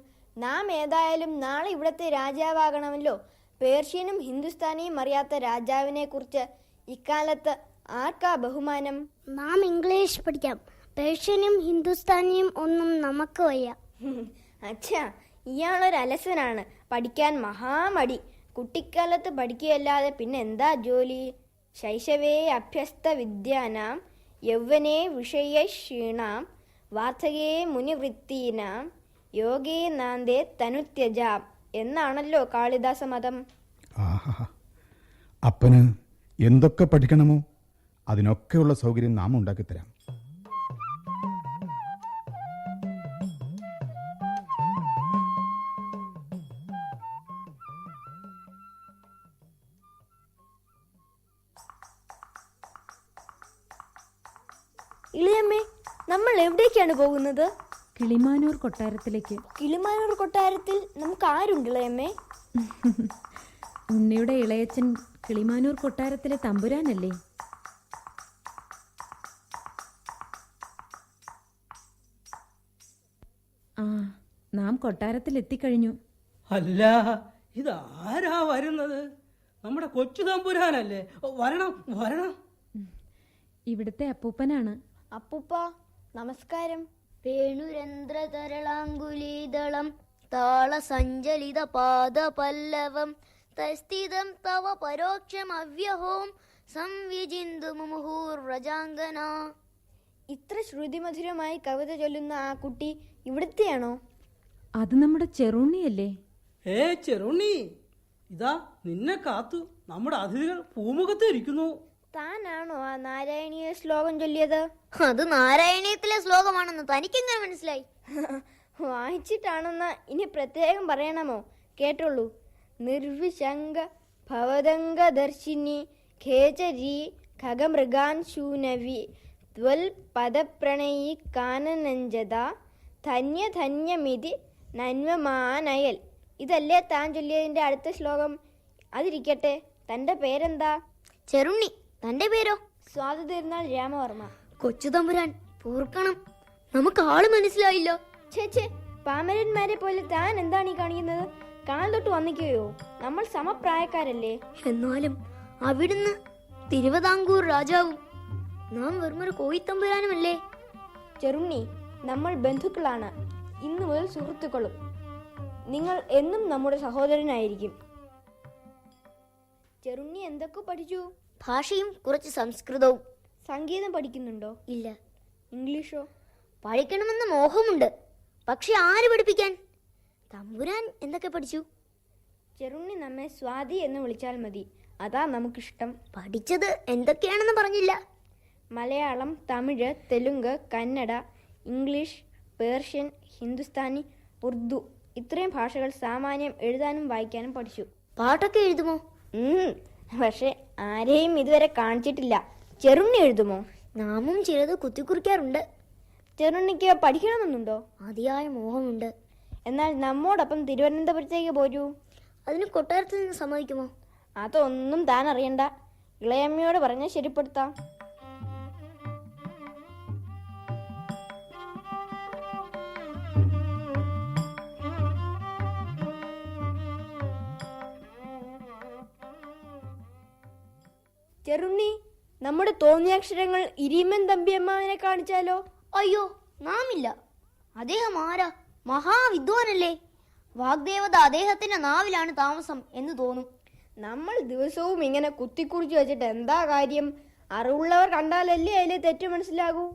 [SPEAKER 9] നാം ഏതായാലും നാളെ ഇവിടത്തെ രാജാവാകണമല്ലോ. പേർഷ്യനും ഹിന്ദുസ്ഥാനിയും അറിയാത്ത രാജാവിനെ കുറിച്ച് ഇക്കാലത്ത് ആർക്കാ ബഹുമാനം?
[SPEAKER 17] നാം ഇംഗ്ലീഷ് പഠിക്കാം. പേർഷ്യനും ഹിന്ദുസ്ഥാനിയും ഒന്നും നമുക്ക് വയ്യ.
[SPEAKER 9] അച്ഛാ, ഇയാളൊരു അലസനാണ്. പഠിക്കാൻ മഹാമടി. കുട്ടിക്കാലത്ത് പഠിക്കുകയല്ലാതെ പിന്നെ എന്താ ജോലി? ശൈശവേ അഭ്യസ്ത വിദ്യാനാം യൗവനേ വിഷയക്ഷീണാം വാർദ്ധകേ മുനിവൃത്തീനാം യോഗേ നാന്തേ തനുത്യജാം എന്നാണല്ലോ കാളിദാസ മതം.
[SPEAKER 10] ആഹാ, അപ്പന് എന്തൊക്കെ പഠിക്കണമോ അതിനൊക്കെയുള്ള സൗകര്യം നാം ഉണ്ടാക്കിത്തരാം.
[SPEAKER 9] ഇളിയമ്മേ, നമ്മൾ എവിടേക്കാണ് പോകുന്നത്?
[SPEAKER 15] കിളിമാനൂർ കൊട്ടാരത്തിലേക്ക്.
[SPEAKER 9] കിളിമാനൂർ കൊട്ടാരത്തിൽ നമുക്ക് ആരുണ്ട് ഇളയമ്മേ?
[SPEAKER 15] ഉണ്ണിയുടെ ഇളയച്ചൻ കിളിമാനൂർ കൊട്ടാരത്തിലെ തമ്പുരാനല്ലേ? ആ, നാം കൊട്ടാരത്തിൽ എത്തിക്കഴിഞ്ഞു.
[SPEAKER 18] അല്ല, ഇതാരാ വരുന്നത്? നമ്മുടെ കൊച്ചു തമ്പുരാനല്ലേ? വരണം വരണം.
[SPEAKER 15] ഇവിടുത്തെ അപ്പൂപ്പനാണ്.
[SPEAKER 9] അപ്പൂപ്പ നമസ്കാരം.
[SPEAKER 17] വേണുരന്ധ്രതരളാങ്കുലീദളം താളസഞ്ചലിത പാദപല്ലവം തസ്ഥിതം തവ പരോക്ഷം അവ്യഹോം സംവിജിന്തു മുമുഹുർവ്രജാംഗന.
[SPEAKER 9] ഇത്ര ശ്രുതിമധുരമായി കവിത ചൊല്ലുന്ന ആ കുട്ടി ഇവിടുത്തെയാണോ?
[SPEAKER 15] അത് നമ്മുടെ ചെറുണ്ണിയല്ലേ?
[SPEAKER 18] ചെറുണ്ണി, ഇതാ നിന്നെ കാത്തു നമ്മുടെ അതിഥികൾ പൂമുഖത്ത് ഇരിക്കുന്നു.
[SPEAKER 9] താനാണോ ആ നാരായണീയ ശ്ലോകം ചൊല്ലിയത്?
[SPEAKER 17] അത് നാരായണീയത്തിലെ ശ്ലോകമാണെന്ന് തനിക്കെങ്ങനെ മനസ്സിലായി?
[SPEAKER 9] വായിച്ചിട്ടാണെന്ന് ഇനി പ്രത്യേകം പറയണമോ? കേട്ടോളൂ. നിർവിശങ്ക ഭവദംഗദർശിനി ഖേചരി ഖഗമൃഗാൻ ശൂനവി ത്വൽ പദപ്രണയി കാനനഞ്ജത ധന്യ ധന്യമിതി നന്വമാനയൽ. ഇതല്ലേ താൻ ചൊല്ലിയതിന്റെ അടുത്ത ശ്ലോകം? അതിരിക്കട്ടെ, തന്റെ പേരെന്താ?
[SPEAKER 17] ചെറുണ്ണി. തന്റെ പേരോ?
[SPEAKER 9] സ്വാതി തിരുനാൾ രാമവർമ്മ.
[SPEAKER 17] കൊച്ചു തമ്പുരാൻ പൂർക്കണം, നമുക്ക് ആള് മനസ്സിലായില്ലോ.
[SPEAKER 9] ചേച്ചേ, പാമരന്മാരെ പോലെ താൻ എന്താണ് ഈ കാണിക്കുന്നത്? കാൽ തൊട്ട് വന്നിക്കുകയോ? നമ്മൾ സമപ്രായക്കാരല്ലേ?
[SPEAKER 17] എന്നാലും അവിടുന്ന് തിരുവിതാംകൂർ രാജാവും നാം വെറുമൊരു കോയിത്തമ്പുരാനുമല്ലേ?
[SPEAKER 9] ചെറുണ്ണി, നമ്മൾ ബന്ധുക്കളാണ്. ഇന്നു മുതൽ സുഹൃത്തുക്കളും. നിങ്ങൾ എന്നും നമ്മുടെ സഹോദരനായിരിക്കും. ചെറുണ്ണി എന്തൊക്കെ പഠിച്ചു?
[SPEAKER 17] ഭാഷയും കുറച്ച് സംസ്കൃതവും.
[SPEAKER 9] സംഗീതം പഠിക്കുന്നുണ്ടോ?
[SPEAKER 17] ഇല്ല.
[SPEAKER 9] ഇംഗ്ലീഷോ?
[SPEAKER 17] പഠിക്കണമെന്ന് മോഹമുണ്ട്, പക്ഷെ ആര് പഠിപ്പിക്കാൻ? തമ്പുരാൻ എന്തൊക്കെ പഠിച്ചു?
[SPEAKER 9] ചെറുണ്ണി നമ്മെ സ്വാതി എന്ന് വിളിച്ചാൽ മതി, അതാ നമുക്കിഷ്ടം.
[SPEAKER 17] പഠിച്ചത് എന്തൊക്കെയാണെന്ന് പറഞ്ഞില്ല.
[SPEAKER 9] മലയാളം, തമിഴ്, തെലുങ്ക്, കന്നഡ, ഇംഗ്ലീഷ്, പേർഷ്യൻ, ഹിന്ദുസ്ഥാനി, ഉറുദു ഇത്രയും ഭാഷകൾ സാമാന്യം എഴുതാനും വായിക്കാനും പഠിച്ചു.
[SPEAKER 17] പാട്ടൊക്കെ എഴുതുമോ?
[SPEAKER 9] പക്ഷെ ആരെയും ഇതുവരെ കാണിച്ചിട്ടില്ല. ചെറുണ്ണി എഴുതുമോ?
[SPEAKER 17] നാമും ചിലത് കുത്തിക്കുറിക്കാറുണ്ട്.
[SPEAKER 9] ചെറുണ്ണിക്ക് പഠിക്കണമെന്നുണ്ടോ?
[SPEAKER 17] അതിയായ മോഹമുണ്ട്.
[SPEAKER 9] എന്നാൽ നമ്മോടൊപ്പം തിരുവനന്തപുരത്തേക്ക് പോരൂ.
[SPEAKER 17] അതിന് കൊട്ടാരത്തിൽ നിന്ന് സമ്മതിക്കുമോ?
[SPEAKER 9] അതൊന്നും താൻ അറിയണ്ട. ഇളയമ്മയോട് പറഞ്ഞ് ശരിപ്പെടുത്താം. ചെറുണ്ണി, നമ്മുടെ തോന്നിയാക്ഷരങ്ങൾ ഇരിമൻ തമ്പിയമ്മാവനെ കാണിച്ചാലോ?
[SPEAKER 17] അയ്യോ, നാമില്ല. അദ്ദേഹം ആരാ? മഹാവിദ്വാനല്ലേ? വാഗ്ദേവത അദ്ദേഹത്തിന്റെ നാവിലാണ് താമസം എന്ന് തോന്നും.
[SPEAKER 9] നമ്മൾ ദിവസവും ഇങ്ങനെ കുത്തിക്കുറിച്ച് വെച്ചിട്ട് എന്താ കാര്യം? അറിവുള്ളവർ കണ്ടാലല്ലേ അതിലെ തെറ്റ് മനസ്സിലാകൂ.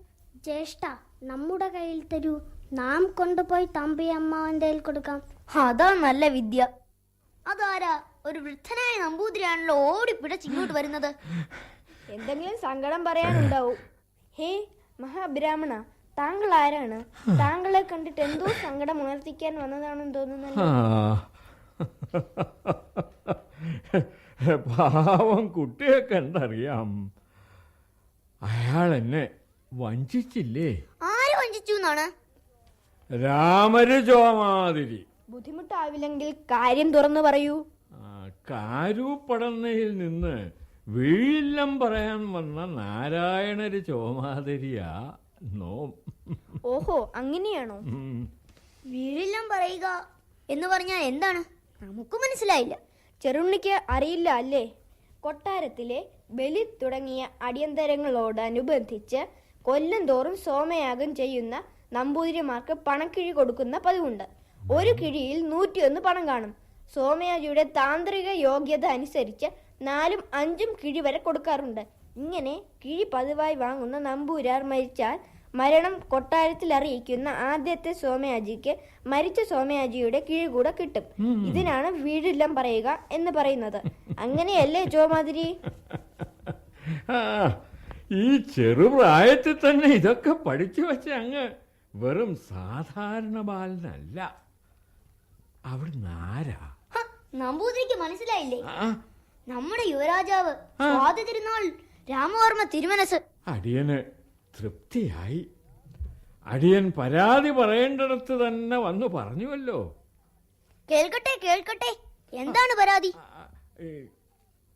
[SPEAKER 17] ജ്യേഷ്ഠ, നമ്മുടെ കയ്യിൽ തരൂ, നാം കൊണ്ടുപോയി തമ്പിയമ്മാവന്റെ കയ്യിൽ കൊടുക്കാം. അതാ നല്ല വിദ്യ. അതാരാ? ഒരു വൃദ്ധനായ നമ്പൂതിരിയാണല്ലോ ഓടിപ്പിടച്ച് ഇങ്ങോട്ട് വരുന്നത്.
[SPEAKER 9] എന്തെങ്കിലും സങ്കടം പറയാനുണ്ടാവും. ഹേ മഹാബ്രാഹ്മണ, താങ്കൾ ആരാണ്? താങ്കളെ കണ്ടിട്ട് എന്തോ സങ്കടം ഉണർത്തിക്കാൻ വന്നതാണെന്ന് തോന്നുന്നല്ലോ.
[SPEAKER 16] പാവം കുട്ടിയെ കണ്ടറിയാം. അയാൾ എന്നെ വഞ്ചിച്ചില്ലേ?
[SPEAKER 17] ആര് വഞ്ചിച്ചു എന്നാണ്?
[SPEAKER 16] രാമരുചോമാതിരി.
[SPEAKER 9] ബുദ്ധിമുട്ടാവില്ലെങ്കിൽ കാര്യം തുറന്നു പറയൂ.
[SPEAKER 16] കാരൂപ്പടന്നയിൽ നിന്ന് വീഴില്ലം പറയാൻ വന്ന നാരായണര് ചോമാതിരിയാ നോം.
[SPEAKER 9] ഓഹോ, അങ്ങനെയാണോ?
[SPEAKER 17] വീഴെല്ലാം പറയുക എന്ന് പറഞ്ഞാൽ എന്താണ്? നമുക്ക് മനസ്സിലായില്ല.
[SPEAKER 9] ചെറുണ്ണിക്ക് അറിയില്ല അല്ലേ? കൊട്ടാരത്തിലെ ബലി തുടങ്ങിയ അടിയന്തരങ്ങളോടനുബന്ധിച്ച് കൊല്ലം തോറും സോമയാഗം ചെയ്യുന്ന നമ്പൂതിരിമാർക്ക് പണക്കിഴി കൊടുക്കുന്ന പതിവുണ്ട്. ഒരു കിഴിയിൽ 101 പണം കാണും. സോമയാജിയുടെ താന്ത്രിക യോഗ്യത അനുസരിച്ച് 4ഉം 5ഉം കിഴി വരെ കൊടുക്കാറുണ്ട്. ഇങ്ങനെ കിഴി പതിവായി വാങ്ങുന്ന നമ്പൂരാർ മരിച്ചാൽ മരണം കൊട്ടാരത്തിൽ അറിയിക്കുന്ന ആദ്യത്തെ സോമയാജിക്ക് മരിച്ച സോമയാജിയുടെ കിഴി കൂടെ കിട്ടും. ഇതിനാണ് വീഴില്ലം പറയുക എന്ന് പറയുന്നത്. അങ്ങനെയല്ലേ ചോമാതിരി?
[SPEAKER 16] ഈ ചെറുപ്രായത്തിൽ തന്നെ ഇതൊക്കെ പഠിച്ചു വെച്ച അങ്ങ് വെറും സാധാരണ ബാലനല്ല. അവിടുന്ന് ആരാ?
[SPEAKER 17] നമ്പൂതിരിക്ക് മനസ്സിലായില്ലേ? നമ്മുടെ യുവരാജാവ് സ്വാതി തിരുനാൾ രാമവർമ്മ തിരുമനസ്.
[SPEAKER 16] അടിയന് തൃപ്തിയായി. അടിയൻ പരാതി പറയേണ്ടിടത്ത് തന്നെ വന്നു പറഞ്ഞുവല്ലോ.
[SPEAKER 17] കേൾക്കട്ടെ കേൾക്കട്ടെ, എന്താണ് പരാതി?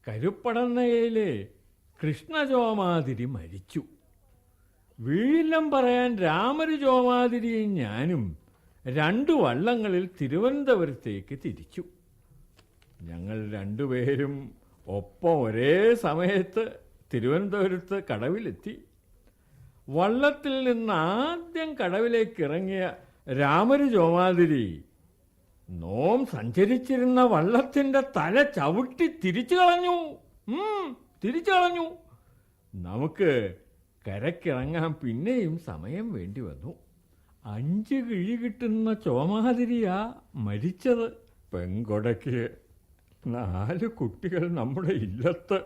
[SPEAKER 16] കരുപ്പടന്നയിലെ കൃഷ്ണചോമാതിരി മരിച്ചു. വീഴില്ലം പറയാൻ രാമരു ചോമാതിരിയും ഞാനും 2 വള്ളങ്ങളിൽ തിരുവനന്തപുരത്തേക്ക് തിരിച്ചു. ഞങ്ങൾ 2 പേരും ഒപ്പം ഒരേ സമയത്ത് തിരുവനന്തപുരത്ത് കടവിലെത്തി. വള്ളത്തിൽ നിന്ന് ആദ്യം കടവിലേക്ക് ഇറങ്ങിയ രാമരു ചോമാതിരി നോം സഞ്ചരിച്ചിരുന്ന വള്ളത്തിന്റെ തല ചവിട്ടി തിരിച്ചു കളഞ്ഞു. നമുക്ക് കരക്കിറങ്ങാൻ പിന്നെയും സമയം വേണ്ടി വന്നു. 5 കിഴി കിട്ടുന്ന ചോമാതിരിയാ മരിച്ചത്. പെങ്കൊടയ്ക്ക് 4 കുട്ടികൾ നമ്മുടെ ഇല്ലത്ത്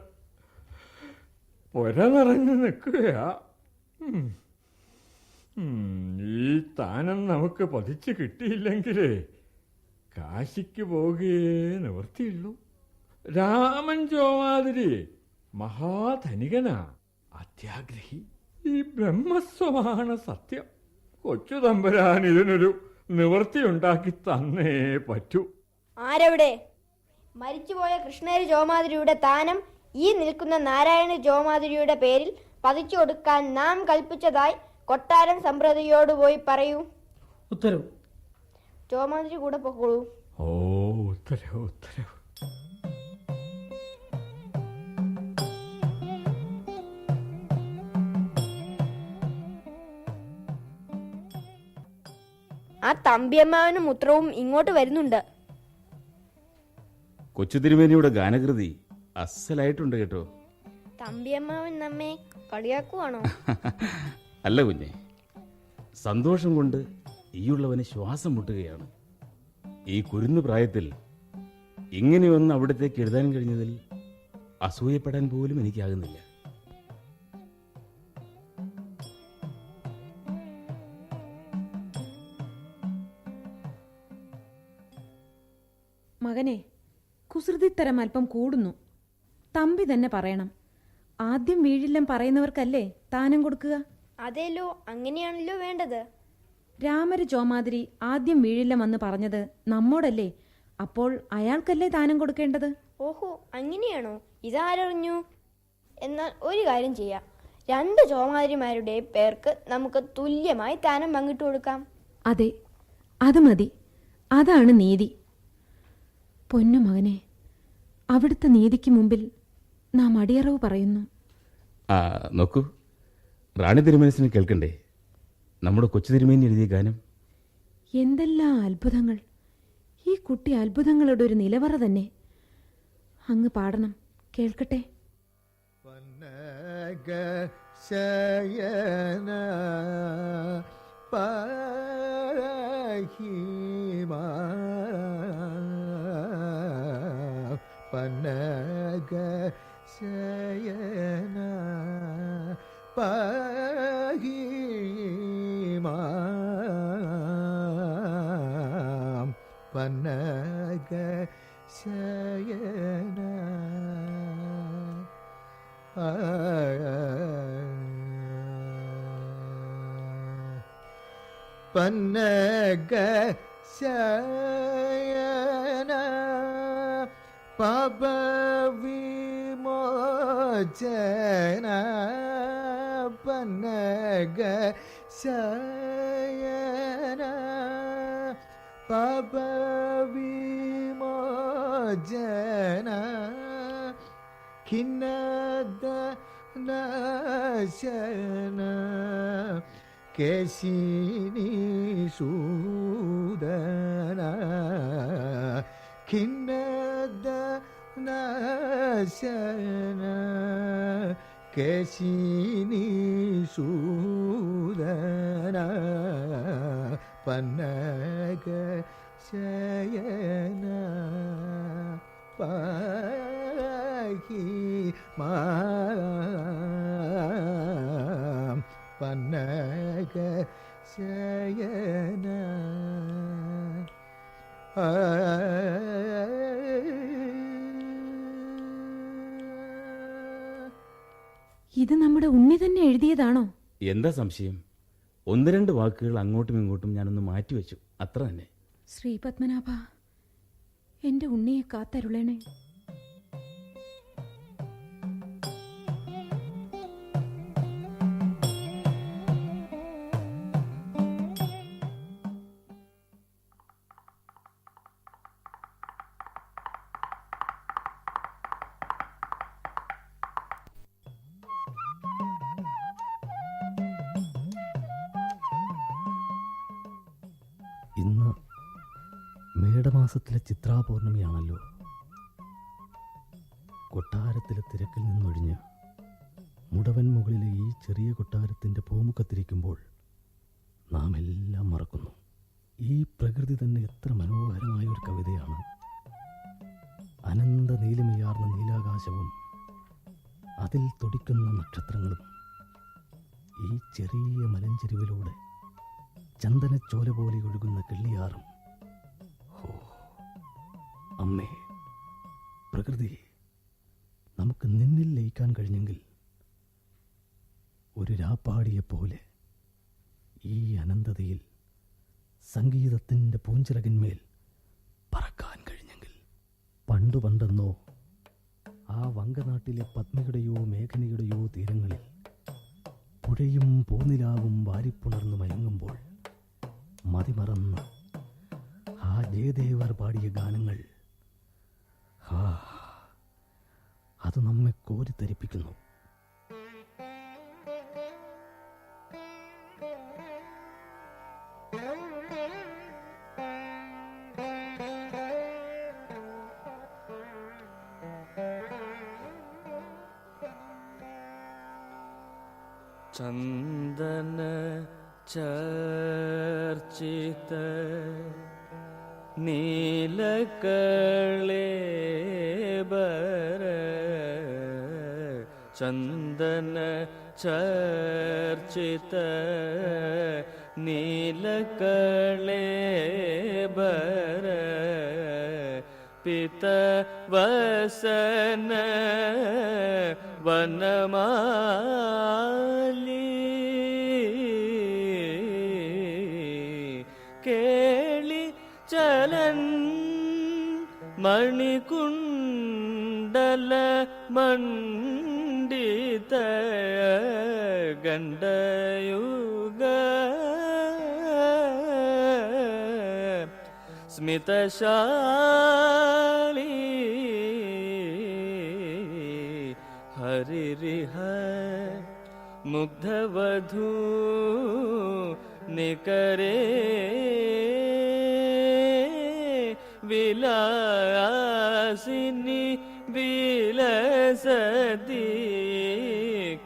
[SPEAKER 16] പൊര നിറഞ്ഞു നിൽക്കുകയാ. ഈ സ്ഥാനം നമുക്ക് പതിച്ചു കിട്ടിയില്ലെങ്കിലേ കാശിക്ക് പോകുകയേ നിവർത്തിയുള്ളൂ. രാമൻ ചോമാതിരി മഹാധനികനാ, അത്യാഗ്രഹി. ഈ ബ്രഹ്മസ്വമാണ് സത്യം. കൊച്ചു തമ്പുരാൻ ഇതിനൊരു നിവൃത്തി ഉണ്ടാക്കി തന്നേ പറ്റൂ.
[SPEAKER 9] ആരവിടെ? മരിച്ചുപോയ കൃഷ്ണേരി ചോമാതിരിയുടെ താനം ഈ നിൽക്കുന്ന നാരായണ ചോമാതിരിയുടെ പേരിൽ പതിച്ചു കൊടുക്കാൻ നാം കൽപ്പിച്ചതായി കൊട്ടാരം സമ്പ്രതിയോട് പോയി പറയൂ.
[SPEAKER 18] ഉത്തരവ്.
[SPEAKER 9] ചോമാതിരി കൂടെ പൊക്കോളൂ.
[SPEAKER 16] ഓ, ഉത്തരവ്.
[SPEAKER 9] ആ തമ്പിയമ്മാവനും ഉത്തരവും ഇങ്ങോട്ട് വരുന്നുണ്ട്.
[SPEAKER 14] കൊച്ചു തിരുമേനിയുടെ ഗാനകൃതി അസലായിട്ടുണ്ട് കേട്ടോ.
[SPEAKER 9] തമ്പിയമ്മാവൻ നമ്മെ കളിയാക്കുവാണോ?
[SPEAKER 14] അല്ല കുഞ്ഞെ, സന്തോഷം കൊണ്ട് ഈയുള്ളവന് ശ്വാസം മുട്ടുകയാണ്. ഈ കുരുന്നു പ്രായത്തിൽ ഇങ്ങനെയൊന്ന് അവിടത്തേക്ക് എഴുതാൻ കഴിഞ്ഞതിൽ അസൂയപ്പെടാൻ പോലും എനിക്കാകുന്നില്ല.
[SPEAKER 15] മകനെ, കുസൃതിത്തരം അല്പം കൂടുന്നു. തമ്പി തന്നെ പറയണം. ആദ്യം വീഴില്ലം പറയുന്നവർക്കല്ലേ താനം കൊടുക്കുക?
[SPEAKER 9] അതേലോ, അങ്ങനെയാണല്ലോ വേണ്ടത്.
[SPEAKER 15] രാമര് ചോമാതിരി ആദ്യം വീഴില്ലം വന്ന് പറഞ്ഞത് നമ്മോടല്ലേ? അപ്പോൾ അയാൾക്കല്ലേ താനം കൊടുക്കേണ്ടത്?
[SPEAKER 9] ഓഹോ, അങ്ങനെയാണോ? ഇതാരറിഞ്ഞു? എന്നാൽ ഒരു കാര്യം ചെയ്യാം. 2 ചോമാതിരിമാരുടെ പേർക്ക് നമുക്ക് തുല്യമായി താനം പങ്കിട്ടു കൊടുക്കാം.
[SPEAKER 15] അതെ, അത് മതി. അതാണ് നീതി. പൊന്നു മകനെ, അവിടുത്തെ നീതിക്ക് മുമ്പിൽ നാം അടിയറവ് പറയുന്നു.
[SPEAKER 14] നോക്കൂ, റാണി തിരുമനസിന് കേൾക്കണ്ടേ നമ്മുടെ കൊച്ചു തിരുമേനി എഴുതിയ ഗാനം?
[SPEAKER 15] എന്തെല്ലാം അത്ഭുതങ്ങൾ! ഈ കുട്ടി അത്ഭുതങ്ങളുടെ ഒരു നിലവറ തന്നെ. അങ്ങ് പാടണം, കേൾക്കട്ടെ.
[SPEAKER 5] പന്നഗ ശയന പന്നക ശയന പന്നക ശയന പാപവിമോചന പന്നക ശയന പാപവിമോചന ഖിന്നദ നാശന കേശിനി സൂദന ഖിന്നദ നാശന കേശിനി സൂദന പന്നക ശയന പാഹി മാം പന്നക ശയന
[SPEAKER 15] ഇത് നമ്മുടെ ഉണ്ണി തന്നെ എഴുതിയതാണോ?
[SPEAKER 14] എന്താ സംശയം? ഒന്ന് രണ്ട് വാക്കുകൾ അങ്ങോട്ടും ഇങ്ങോട്ടും ഞാനൊന്ന് മാറ്റിവെച്ചു, അത്ര തന്നെ.
[SPEAKER 15] ശ്രീ പത്മനാഭ, എന്റെ ഉണ്ണിയെ കാത്തരുളണേ.
[SPEAKER 19] ഇന്ന് മേടമാസത്തിലെ ചിത്രാപൗർണമിയാണല്ലോ. കൊട്ടാരത്തിലെ തിരക്കിൽ നിന്നൊഴിഞ്ഞ് മുടവൻ മുകളിലെ ഈ ചെറിയ കൊട്ടാരത്തിൻ്റെ പൂമുഖത്തിരിക്കുമ്പോൾ നാം എല്ലാം മറക്കുന്നു. ഈ പ്രകൃതി തന്നെ എത്ര മനോഹരമായ ഒരു കവിതയാണ്. അനന്ത നീലിമയാർന്ന നീലാകാശവും അതിൽ തുടിക്കുന്ന നക്ഷത്രങ്ങളും ഈ ചെറിയ മലഞ്ചെരുവിലൂടെ ചന്ദനച്ചോല പോലെ ഒഴുകുന്ന കിള്ളിയാറും. ഓ അമ്മേ പ്രകൃതി, നമുക്ക് നിന്നിൽ ലയിക്കാൻ കഴിഞ്ഞെങ്കിൽ ഒരു രാപ്പാടിയെപ്പോലെ ഈ അനന്തതയിൽ സംഗീതത്തിൻ്റെ പൂഞ്ചിറകിന്മേൽ പറക്കാൻ കഴിഞ്ഞെങ്കിൽ. പണ്ടെന്നോ ആ വങ്കനാട്ടിലെ പത്മിയുടെയോ മേഘനയുടെയോ തീരങ്ങളിൽ പുഴയും പൂനിലാവും വാരിപ്പുണർന്നു മയങ്ങുമ്പോൾ മതിമറന്ന് ആ ജയദേവർ പാടിയ ഗാനങ്ങൾ, അത് നമ്മെ കോരിത്തരിപ്പിക്കുന്നു.
[SPEAKER 20] ചന്ദന ചർച്ചിത നീലകളേബര ചന്ദന ചർച്ചിത നീലകളേബര പിത വസന വനമാലി കേളി ചലൻ മണികുണ്ടല മണ്ഡിത ഗണ്ഡയുഗ സ്മിതശാലി ഹരിരിഹ മുഗ്ധവധൂ നികരേ വിലാസിനി വിലസതി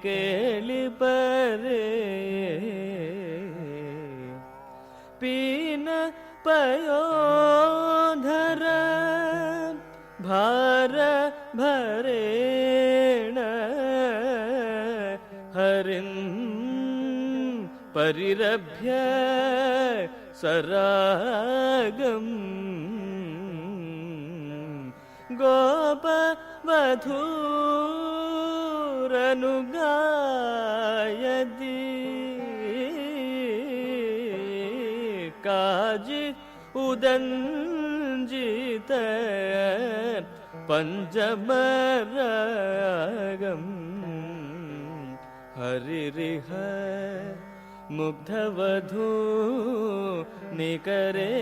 [SPEAKER 20] കേളിപരേ പീന പയോധര ഭാര ഭരേണ ഹരിൻ പരിരഭ്യ സരാഗം ഗോപവധൂരനുഗായതി കാജി ഉദഞ്ജിത പഞ്ചമരാഗം ഹരിരിഹ മുഗ്ധവധൂ നികരേ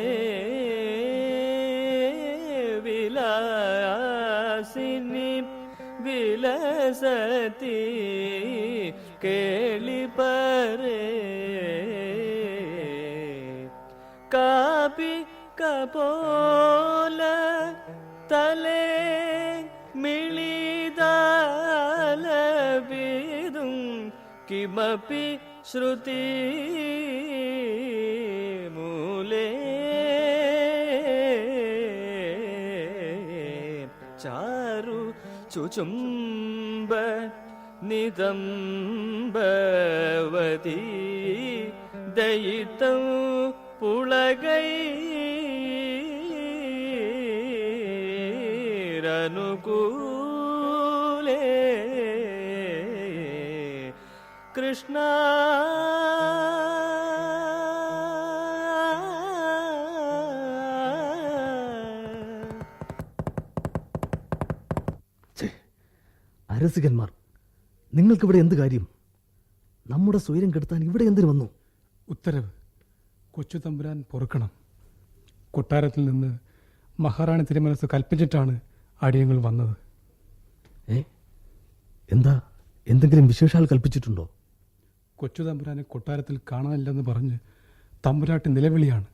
[SPEAKER 20] വിലാസിനി വിലസതി കേളിപരേ കാപി കപോല തലേ മിളിദാലവിദും കിമപി ശ്രുതി മൂലേ ചാരു ചുചുംബ നിതംബവതി ദയിതം പുളകൈ അനുകൂലേ കൃഷ്ണ
[SPEAKER 19] അരസികന്മാർ, നിങ്ങൾക്കിവിടെ എന്ത് കാര്യം? നമ്മുടെ സ്വൈരം കെടുത്താൻ ഇവിടെ എന്തിനു വന്നു?
[SPEAKER 21] ഉത്തരവ്. കൊച്ചു തമ്പുരാൻ പൊറുക്കണം. കൊട്ടാരത്തിൽ നിന്ന് മഹാറാണി തിരുമനസ് കൽപ്പിച്ചിട്ടാണ് അടിയങ്ങൾ വന്നത്.
[SPEAKER 19] എന്താ, എന്തെങ്കിലും വിശേഷാൽ കൽപ്പിച്ചിട്ടുണ്ടോ?
[SPEAKER 21] കൊച്ചു തമ്പുരാനെ കൊട്ടാരത്തിൽ കാണാനില്ലെന്ന് പറഞ്ഞ് തമ്പുരാട്ടി നിലവിളിയാണ്.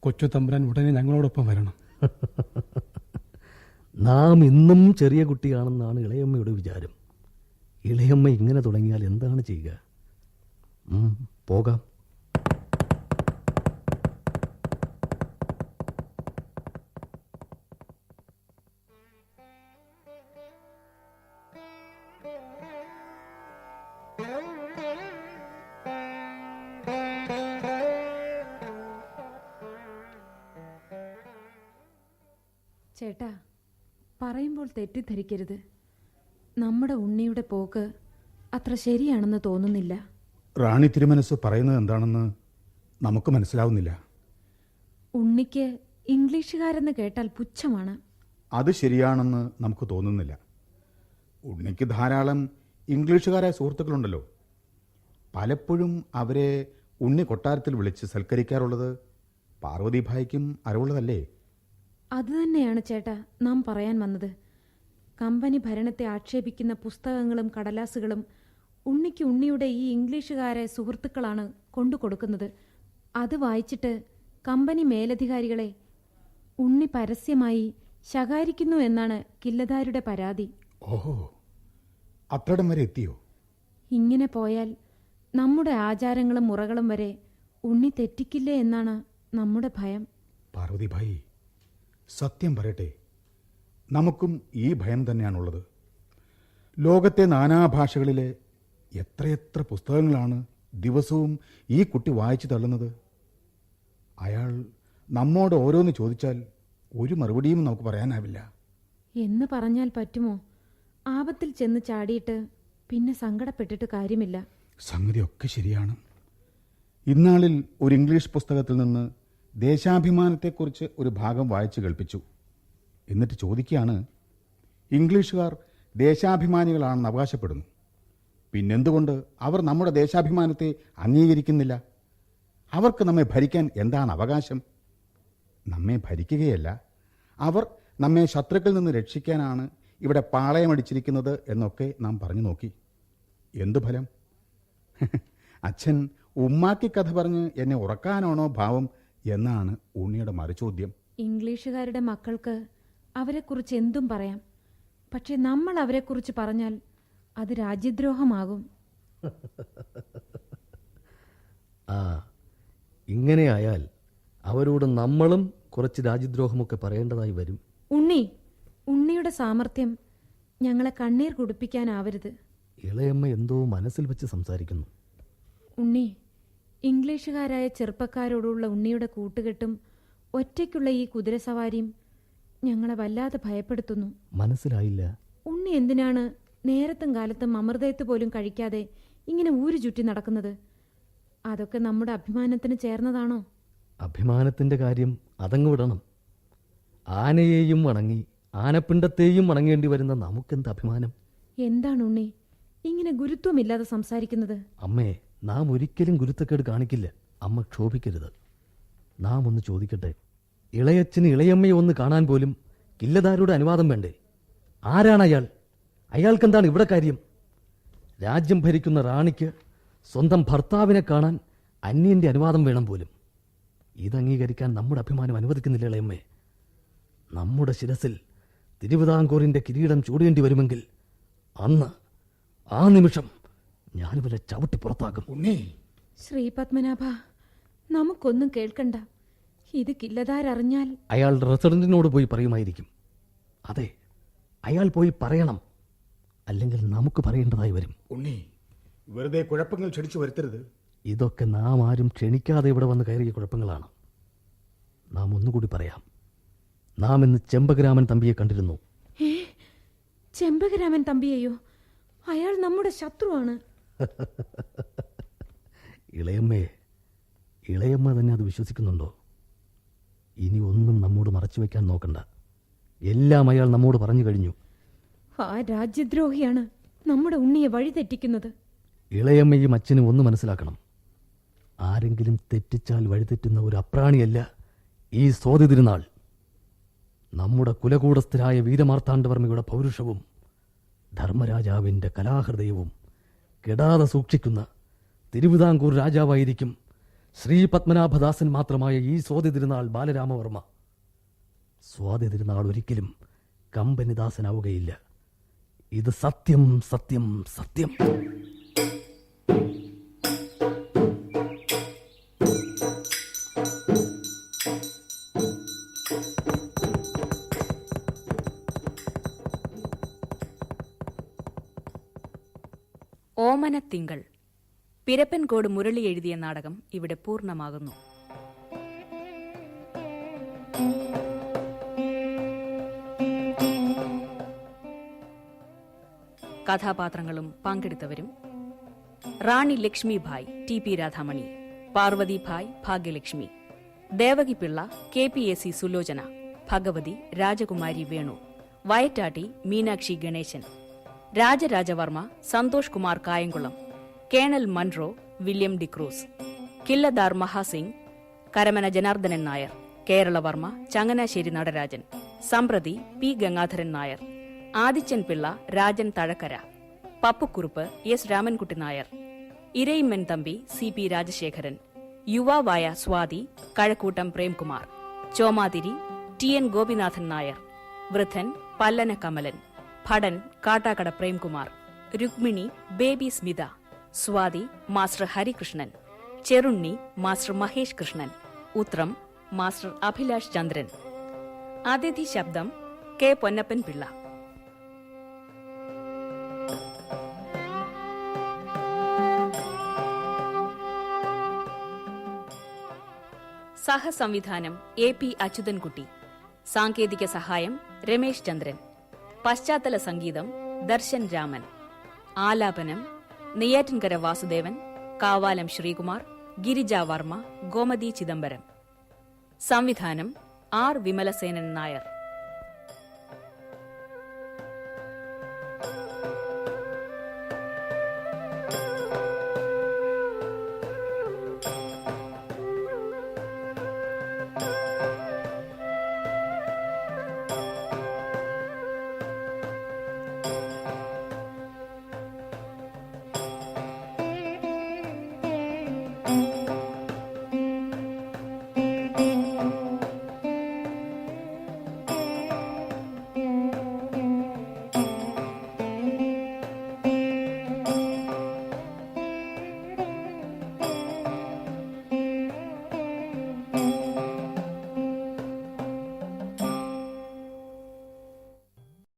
[SPEAKER 21] കൊച്ചു തമ്പുരാൻ ഉടനെ ഞങ്ങളോടൊപ്പം വരണം.
[SPEAKER 19] നാം ഇന്നും ചെറിയ കുട്ടിയാണെന്നാണ് ഇളയമ്മയുടെ വിചാരം. ഇളയമ്മ ഇങ്ങനെ തുടങ്ങിയാൽ എന്താണ് ചെയ്യുക? പോകാം.
[SPEAKER 15] ചേട്ടാ, പറയുമ്പോൾ തെറ്റിദ്ധരിക്കരുത്. നമ്മുടെ ഉണ്ണിയുടെ പോക്ക് അത്ര ശരിയാണെന്ന് തോന്നുന്നില്ല.
[SPEAKER 10] റാണി തിരുമനസ് പറയുന്നത് എന്താണെന്ന് നമുക്ക് മനസ്സിലാവുന്നില്ല.
[SPEAKER 15] ഉണ്ണിക്ക് ഇംഗ്ലീഷുകാരെന്ന് കേട്ടാൽ പുച്ഛമാണ്.
[SPEAKER 10] അത് ശരിയാണെന്ന് നമുക്ക് തോന്നുന്നില്ല. ഉണ്ണിക്ക് ധാരാളം ഇംഗ്ലീഷുകാരായ സുഹൃത്തുക്കളുണ്ടല്ലോ. പലപ്പോഴും അവരെ ഉണ്ണി കൊട്ടാരത്തിൽ വിളിച്ച് സൽക്കരിക്കാറുള്ളത് പാർവതിഭായിക്കും അറിവുള്ളതല്ലേ?
[SPEAKER 15] അതുതന്നെയാണ് ചേട്ടാ നാം പറയാൻ വന്നത്. കമ്പനി ഭരണത്തെ ആക്ഷേപിക്കുന്ന പുസ്തകങ്ങളും കടലാസുകളും ഉണ്ണിക്ക് ഉണ്ണിയുടെ ഈ ഇംഗ്ലീഷുകാരെ സുഹൃത്തുക്കളാണ് കൊണ്ടുകൊടുക്കുന്നത്. അത് വായിച്ചിട്ട് കമ്പനി മേലധികാരികളെ ഉണ്ണി പരസ്യമായി ശകാരിക്കുന്നു എന്നാണ് കില്ലധാരുടെ പരാതി.
[SPEAKER 10] ഓഹോ, അത്രടം വരെ എത്തിയോ?
[SPEAKER 15] ഇങ്ങനെ പോയാൽ നമ്മുടെ ആചാരങ്ങളും മുറകളും വരെ ഉണ്ണി തെറ്റിക്കില്ലേ എന്നാണ് നമ്മുടെ ഭയം.
[SPEAKER 10] പാർവതിഭായി, സത്യം പറയട്ടെ, നമുക്കും ഈ ഭയം തന്നെയാണുള്ളത്. ലോകത്തെ നാനാഭാഷകളിലെ എത്രയെത്ര പുസ്തകങ്ങളാണ് ദിവസവും ഈ കുട്ടി വായിച്ചു തള്ളുന്നത്. അയാൾ നമ്മോട് ഓരോന്ന് ചോദിച്ചാൽ ഒരു മറുപടിയും നമുക്ക് പറയാനാവില്ല.
[SPEAKER 15] എന്ന് പറഞ്ഞാൽ പറ്റുമോ? ആപത്തിൽ ചെന്ന് ചാടിയിട്ട് പിന്നെ സങ്കടപ്പെട്ടിട്ട് കാര്യമില്ല.
[SPEAKER 10] സംഗതിയൊക്കെ ശരിയാണ്. ഇന്നാളിൽ ഒരു ഇംഗ്ലീഷ് പുസ്തകത്തിൽ നിന്ന് ദേശാഭിമാനത്തെക്കുറിച്ച് ഒരു ഭാഗം വായിച്ചു കേൾപ്പിച്ചു. എന്നിട്ട് ചോദിക്കുകയാണ്, ഇംഗ്ലീഷുകാർ ദേശാഭിമാനികളാണെന്ന് അവകാശപ്പെടുന്നു, പിന്നെന്തുകൊണ്ട് അവർ നമ്മുടെ ദേശാഭിമാനത്തെ അംഗീകരിക്കുന്നില്ല? അവർക്ക് നമ്മെ ഭരിക്കാൻ എന്താണ് അവകാശം? നമ്മെ ഭരിക്കുകയല്ല, അവർ നമ്മെ ശത്രുക്കളിൽ നിന്ന് രക്ഷിക്കാനാണ് ഇവിടെ പാളയമടിച്ചിരിക്കുന്നത് എന്നൊക്കെ നാം പറഞ്ഞു നോക്കി. എന്തു ഫലം? അച്ഛൻ ഉമ്മാക്കി കഥ പറഞ്ഞ് എന്നെ ഉറക്കാനാണോ ഭാവം എന്നാണ് ഉണ്ണിയുടെ മറുചോദ്യം.
[SPEAKER 15] ഇംഗ്ലീഷുകാരുടെ മക്കൾക്ക് അവരെക്കുറിച്ച് എന്തും പറയാം. പക്ഷെ നമ്മൾ അവരെക്കുറിച്ച് പറഞ്ഞാൽ അത് രാജ്യദ്രോഹമാകും.
[SPEAKER 19] ഇങ്ങനെയായാൽ അവരോട് നമ്മളും കുറച്ച് രാജ്യദ്രോഹമൊക്കെ പറയേണ്ടതായി വരും.
[SPEAKER 15] ഉണ്ണിയുടെ സാമർത്ഥ്യം ഞങ്ങളെ കണ്ണീർ കുടിപ്പിക്കാനാവരുത്.
[SPEAKER 19] ഇളയമ്മ എന്തോ മനസ്സിൽ വെച്ച് സംസാരിക്കുന്നു.
[SPEAKER 15] ഉണ്ണി, ഇംഗ്ലീഷുകാരായ ചെറുപ്പക്കാരോടുള്ള ഉണ്ണിയുടെ കൂട്ടുകെട്ടും ഒറ്റയ്ക്കുള്ള ഈ കുതിരസവാരിയും ഞങ്ങളെ വല്ലാതെ ഭയപ്പെടുത്തുന്നു.
[SPEAKER 19] മനസ്സിലായില്ല.
[SPEAKER 15] ഉണ്ണി എന്തിനാണ് നേരത്തും കാലത്തും അമൃതയത്ത് പോലും കഴിക്കാതെ ഇങ്ങനെ ഊരു ചുറ്റി നടക്കുന്നത്? അതൊക്കെ നമ്മുടെ അഭിമാനത്തിന് ചേർന്നതാണോ?
[SPEAKER 19] അഭിമാനത്തിന്റെ കാര്യം അതങ്ങ് വിടണം. ആനയെയും വണങ്ങി ആനപ്പിണ്ടത്തെയും വണങ്ങേണ്ടി വരുന്ന നമുക്കെന്ത് അഭിമാനം?
[SPEAKER 15] എന്താണ് ഉണ്ണി ഇങ്ങനെ ഗുരുത്വമില്ലാതെ സംസാരിക്കുന്നത്?
[SPEAKER 19] അമ്മേ, നാം ഒരിക്കലും ഗുരുത്തക്കേട് കാണിക്കില്ല. അമ്മ ക്ഷോഭിക്കരുത്. നാം ഒന്ന് ചോദിക്കട്ടെ, ഇളയച്ചന് ഇളയമ്മയെ ഒന്ന് കാണാൻ പോലും കില്ലദാരുടെ അനുവാദം വേണ്ടേ? ആരാണ് അയാൾ? അയാൾക്കെന്താണ് ഇവിടെ കാര്യം? രാജ്യം ഭരിക്കുന്ന റാണിക്ക് സ്വന്തം ഭർത്താവിനെ കാണാൻ അന്യന്റെ അനുവാദം വേണം പോലും. ഇത് അംഗീകരിക്കാൻ നമ്മുടെ അഭിമാനം അനുവദിക്കുന്നില്ല ഇളയമ്മേ. നമ്മുടെ ശിരസിൽ തിരുവിതാംകൂറിന്റെ കിരീടം ചൂടേണ്ടി വരുമെങ്കിൽ അന്ന് ആ നിമിഷം ഞാനിവരെ ചവിട്ടി പുറത്താക്കും.
[SPEAKER 15] ശ്രീ പത്മനാഭ, നമുക്കൊന്നും കേൾക്കണ്ട. ഇത് കില്ലദാരറിഞ്ഞാൽ
[SPEAKER 19] അയാളുടെ റെസിഡന്റിനോട് പോയി പറയുമായിരിക്കും. അതെ, അയാൾ പോയി പറയണം. അല്ലെങ്കിൽ നമുക്ക് പറയേണ്ടതായി വരും.
[SPEAKER 10] ഉണ്ണി, വെറുതെ കുഴപ്പങ്ങൾ ക്ഷണിച്ചു വരുത്തരുത്.
[SPEAKER 19] ഇതൊക്കെ നാം ആരും ക്ഷണിക്കാതെ ഇവിടെ വന്ന് കയറിയ കുഴപ്പങ്ങളാണ്. നാം ഒന്നുകൂടി പറയാം. നാം ഇന്ന് ചെമ്പകരാമൻ തമ്പിയെ കണ്ടിരുന്നു.
[SPEAKER 15] ചെമ്പകരാമൻ തമ്പിയെയോ? അയാൾ നമ്മുടെ ശത്രുവാണ്.
[SPEAKER 19] ഇളയമ്മ തന്നെ അത് വിശ്വസിക്കുന്നുണ്ടോ? ഇനി ഒന്നും നമ്മോട് മറച്ചു വെക്കാൻ നോക്കണ്ട. എല്ലാം അയാൾ നമ്മോട് പറഞ്ഞു കഴിഞ്ഞു.
[SPEAKER 15] ആ രാജ്യദ്രോഹിയാണ് നമ്മുടെ ഉണ്ണിയെ വഴിതെറ്റിക്കുന്നത്.
[SPEAKER 19] ഇളയമ്മയും അച്ഛനും ഒന്ന് മനസ്സിലാക്കണം. ആരെങ്കിലും തെറ്റിച്ചാൽ വഴിതെറ്റുന്ന ഒരു അപ്രാണിയല്ല ഈ സ്വാതി തിരുനാൾ. നമ്മുടെ കുലകൂടസ്ഥരായ വീരമാർത്താണ്ഡവർമ്മയുടെ പൗരുഷവും ധർമ്മരാജാവിൻ്റെ കലാഹൃദയവും കെടാതെ സൂക്ഷിക്കുന്ന തിരുവിതാംകൂർ രാജാവായിരിക്കും ശ്രീ പത്മനാഭദാസൻ മാത്രമായ ഈ സ്വാതി തിരുനാൾ ബാലരാമവർമ്മ. സ്വാതി തിരുനാൾ ഒരിക്കലും കമ്പനിദാസനാവുകയില്ല. ഇത് സത്യം, സത്യം, സത്യം.
[SPEAKER 1] ഓമനത്തിങ്കൾ പിരപ്പൻകോട് മുരളി എഴുതിയ നാടകം ഇവിടെ പൂർണ്ണമാകുന്നു. കഥാപാത്രങ്ങളും പങ്കെടുത്തവരും: റാണി ലക്ഷ്മിഭായ് ടി.പി. രാധാമണി, പാർവതിഭായ് ഭാഗ്യലക്ഷ്മി, ദേവകിപിള്ള KPSC സുലോചന, ഭഗവതി രാജകുമാരി വേണു, വയറ്റാട്ടി Meenakshi Ganesan, Rajarajavarma Santhosh Kumar Kayamkulam, colonel Munro William D'Cruz, കില്ലദാർ മഹാസിംഗ് കരമന ജനാർദ്ദനൻ നായർ, കേരളവർമ്മ ചങ്ങനാശ്ശേരി നടരാജൻ, സമ്പ്രതി P. Gangadharan Nair, Adichan Pillai Rajan Thazhakkara, Pappukurup S. Ramankutty Nair, Irayimman Thampi CP. Rajasekharan, യുവാവായ സ്വാതി കഴക്കൂട്ടം പ്രേംകുമാർ, ചോമാതിരി TN. ഗോപിനാഥൻ നായർ, വൃദ്ധൻ പല്ലന കമലൻ, ഭടൻ Kattakada Premkumar, Rukmini baby Smitha, Swathi master Harikrishnan, ചെറുണ്ണി master Mahesh Krishnan, ഉത്രം മാസ്റ്റർ അഭിലാഷ് ചന്ദ്രൻ. അതിഥി ശബ്ദം K. പൊന്നപ്പൻ പിള്ള. സഹസംവിധാനം AP. അച്യുതൻകുട്ടി. സാങ്കേതിക സഹായം രമേശ് ചന്ദ്രൻ. പശ്ചാത്തല സംഗീതം ദർശൻ രാമൻ. ആലാപനം നെയ്യാറ്റിൻകര വാസുദേവൻ, കാവാലം ശ്രീകുമാർ, ഗിരിജ വർമ്മ, ഗോമതി ചിദംബരം. സംവിധാനം R. വിമലസേനൻ നായർ.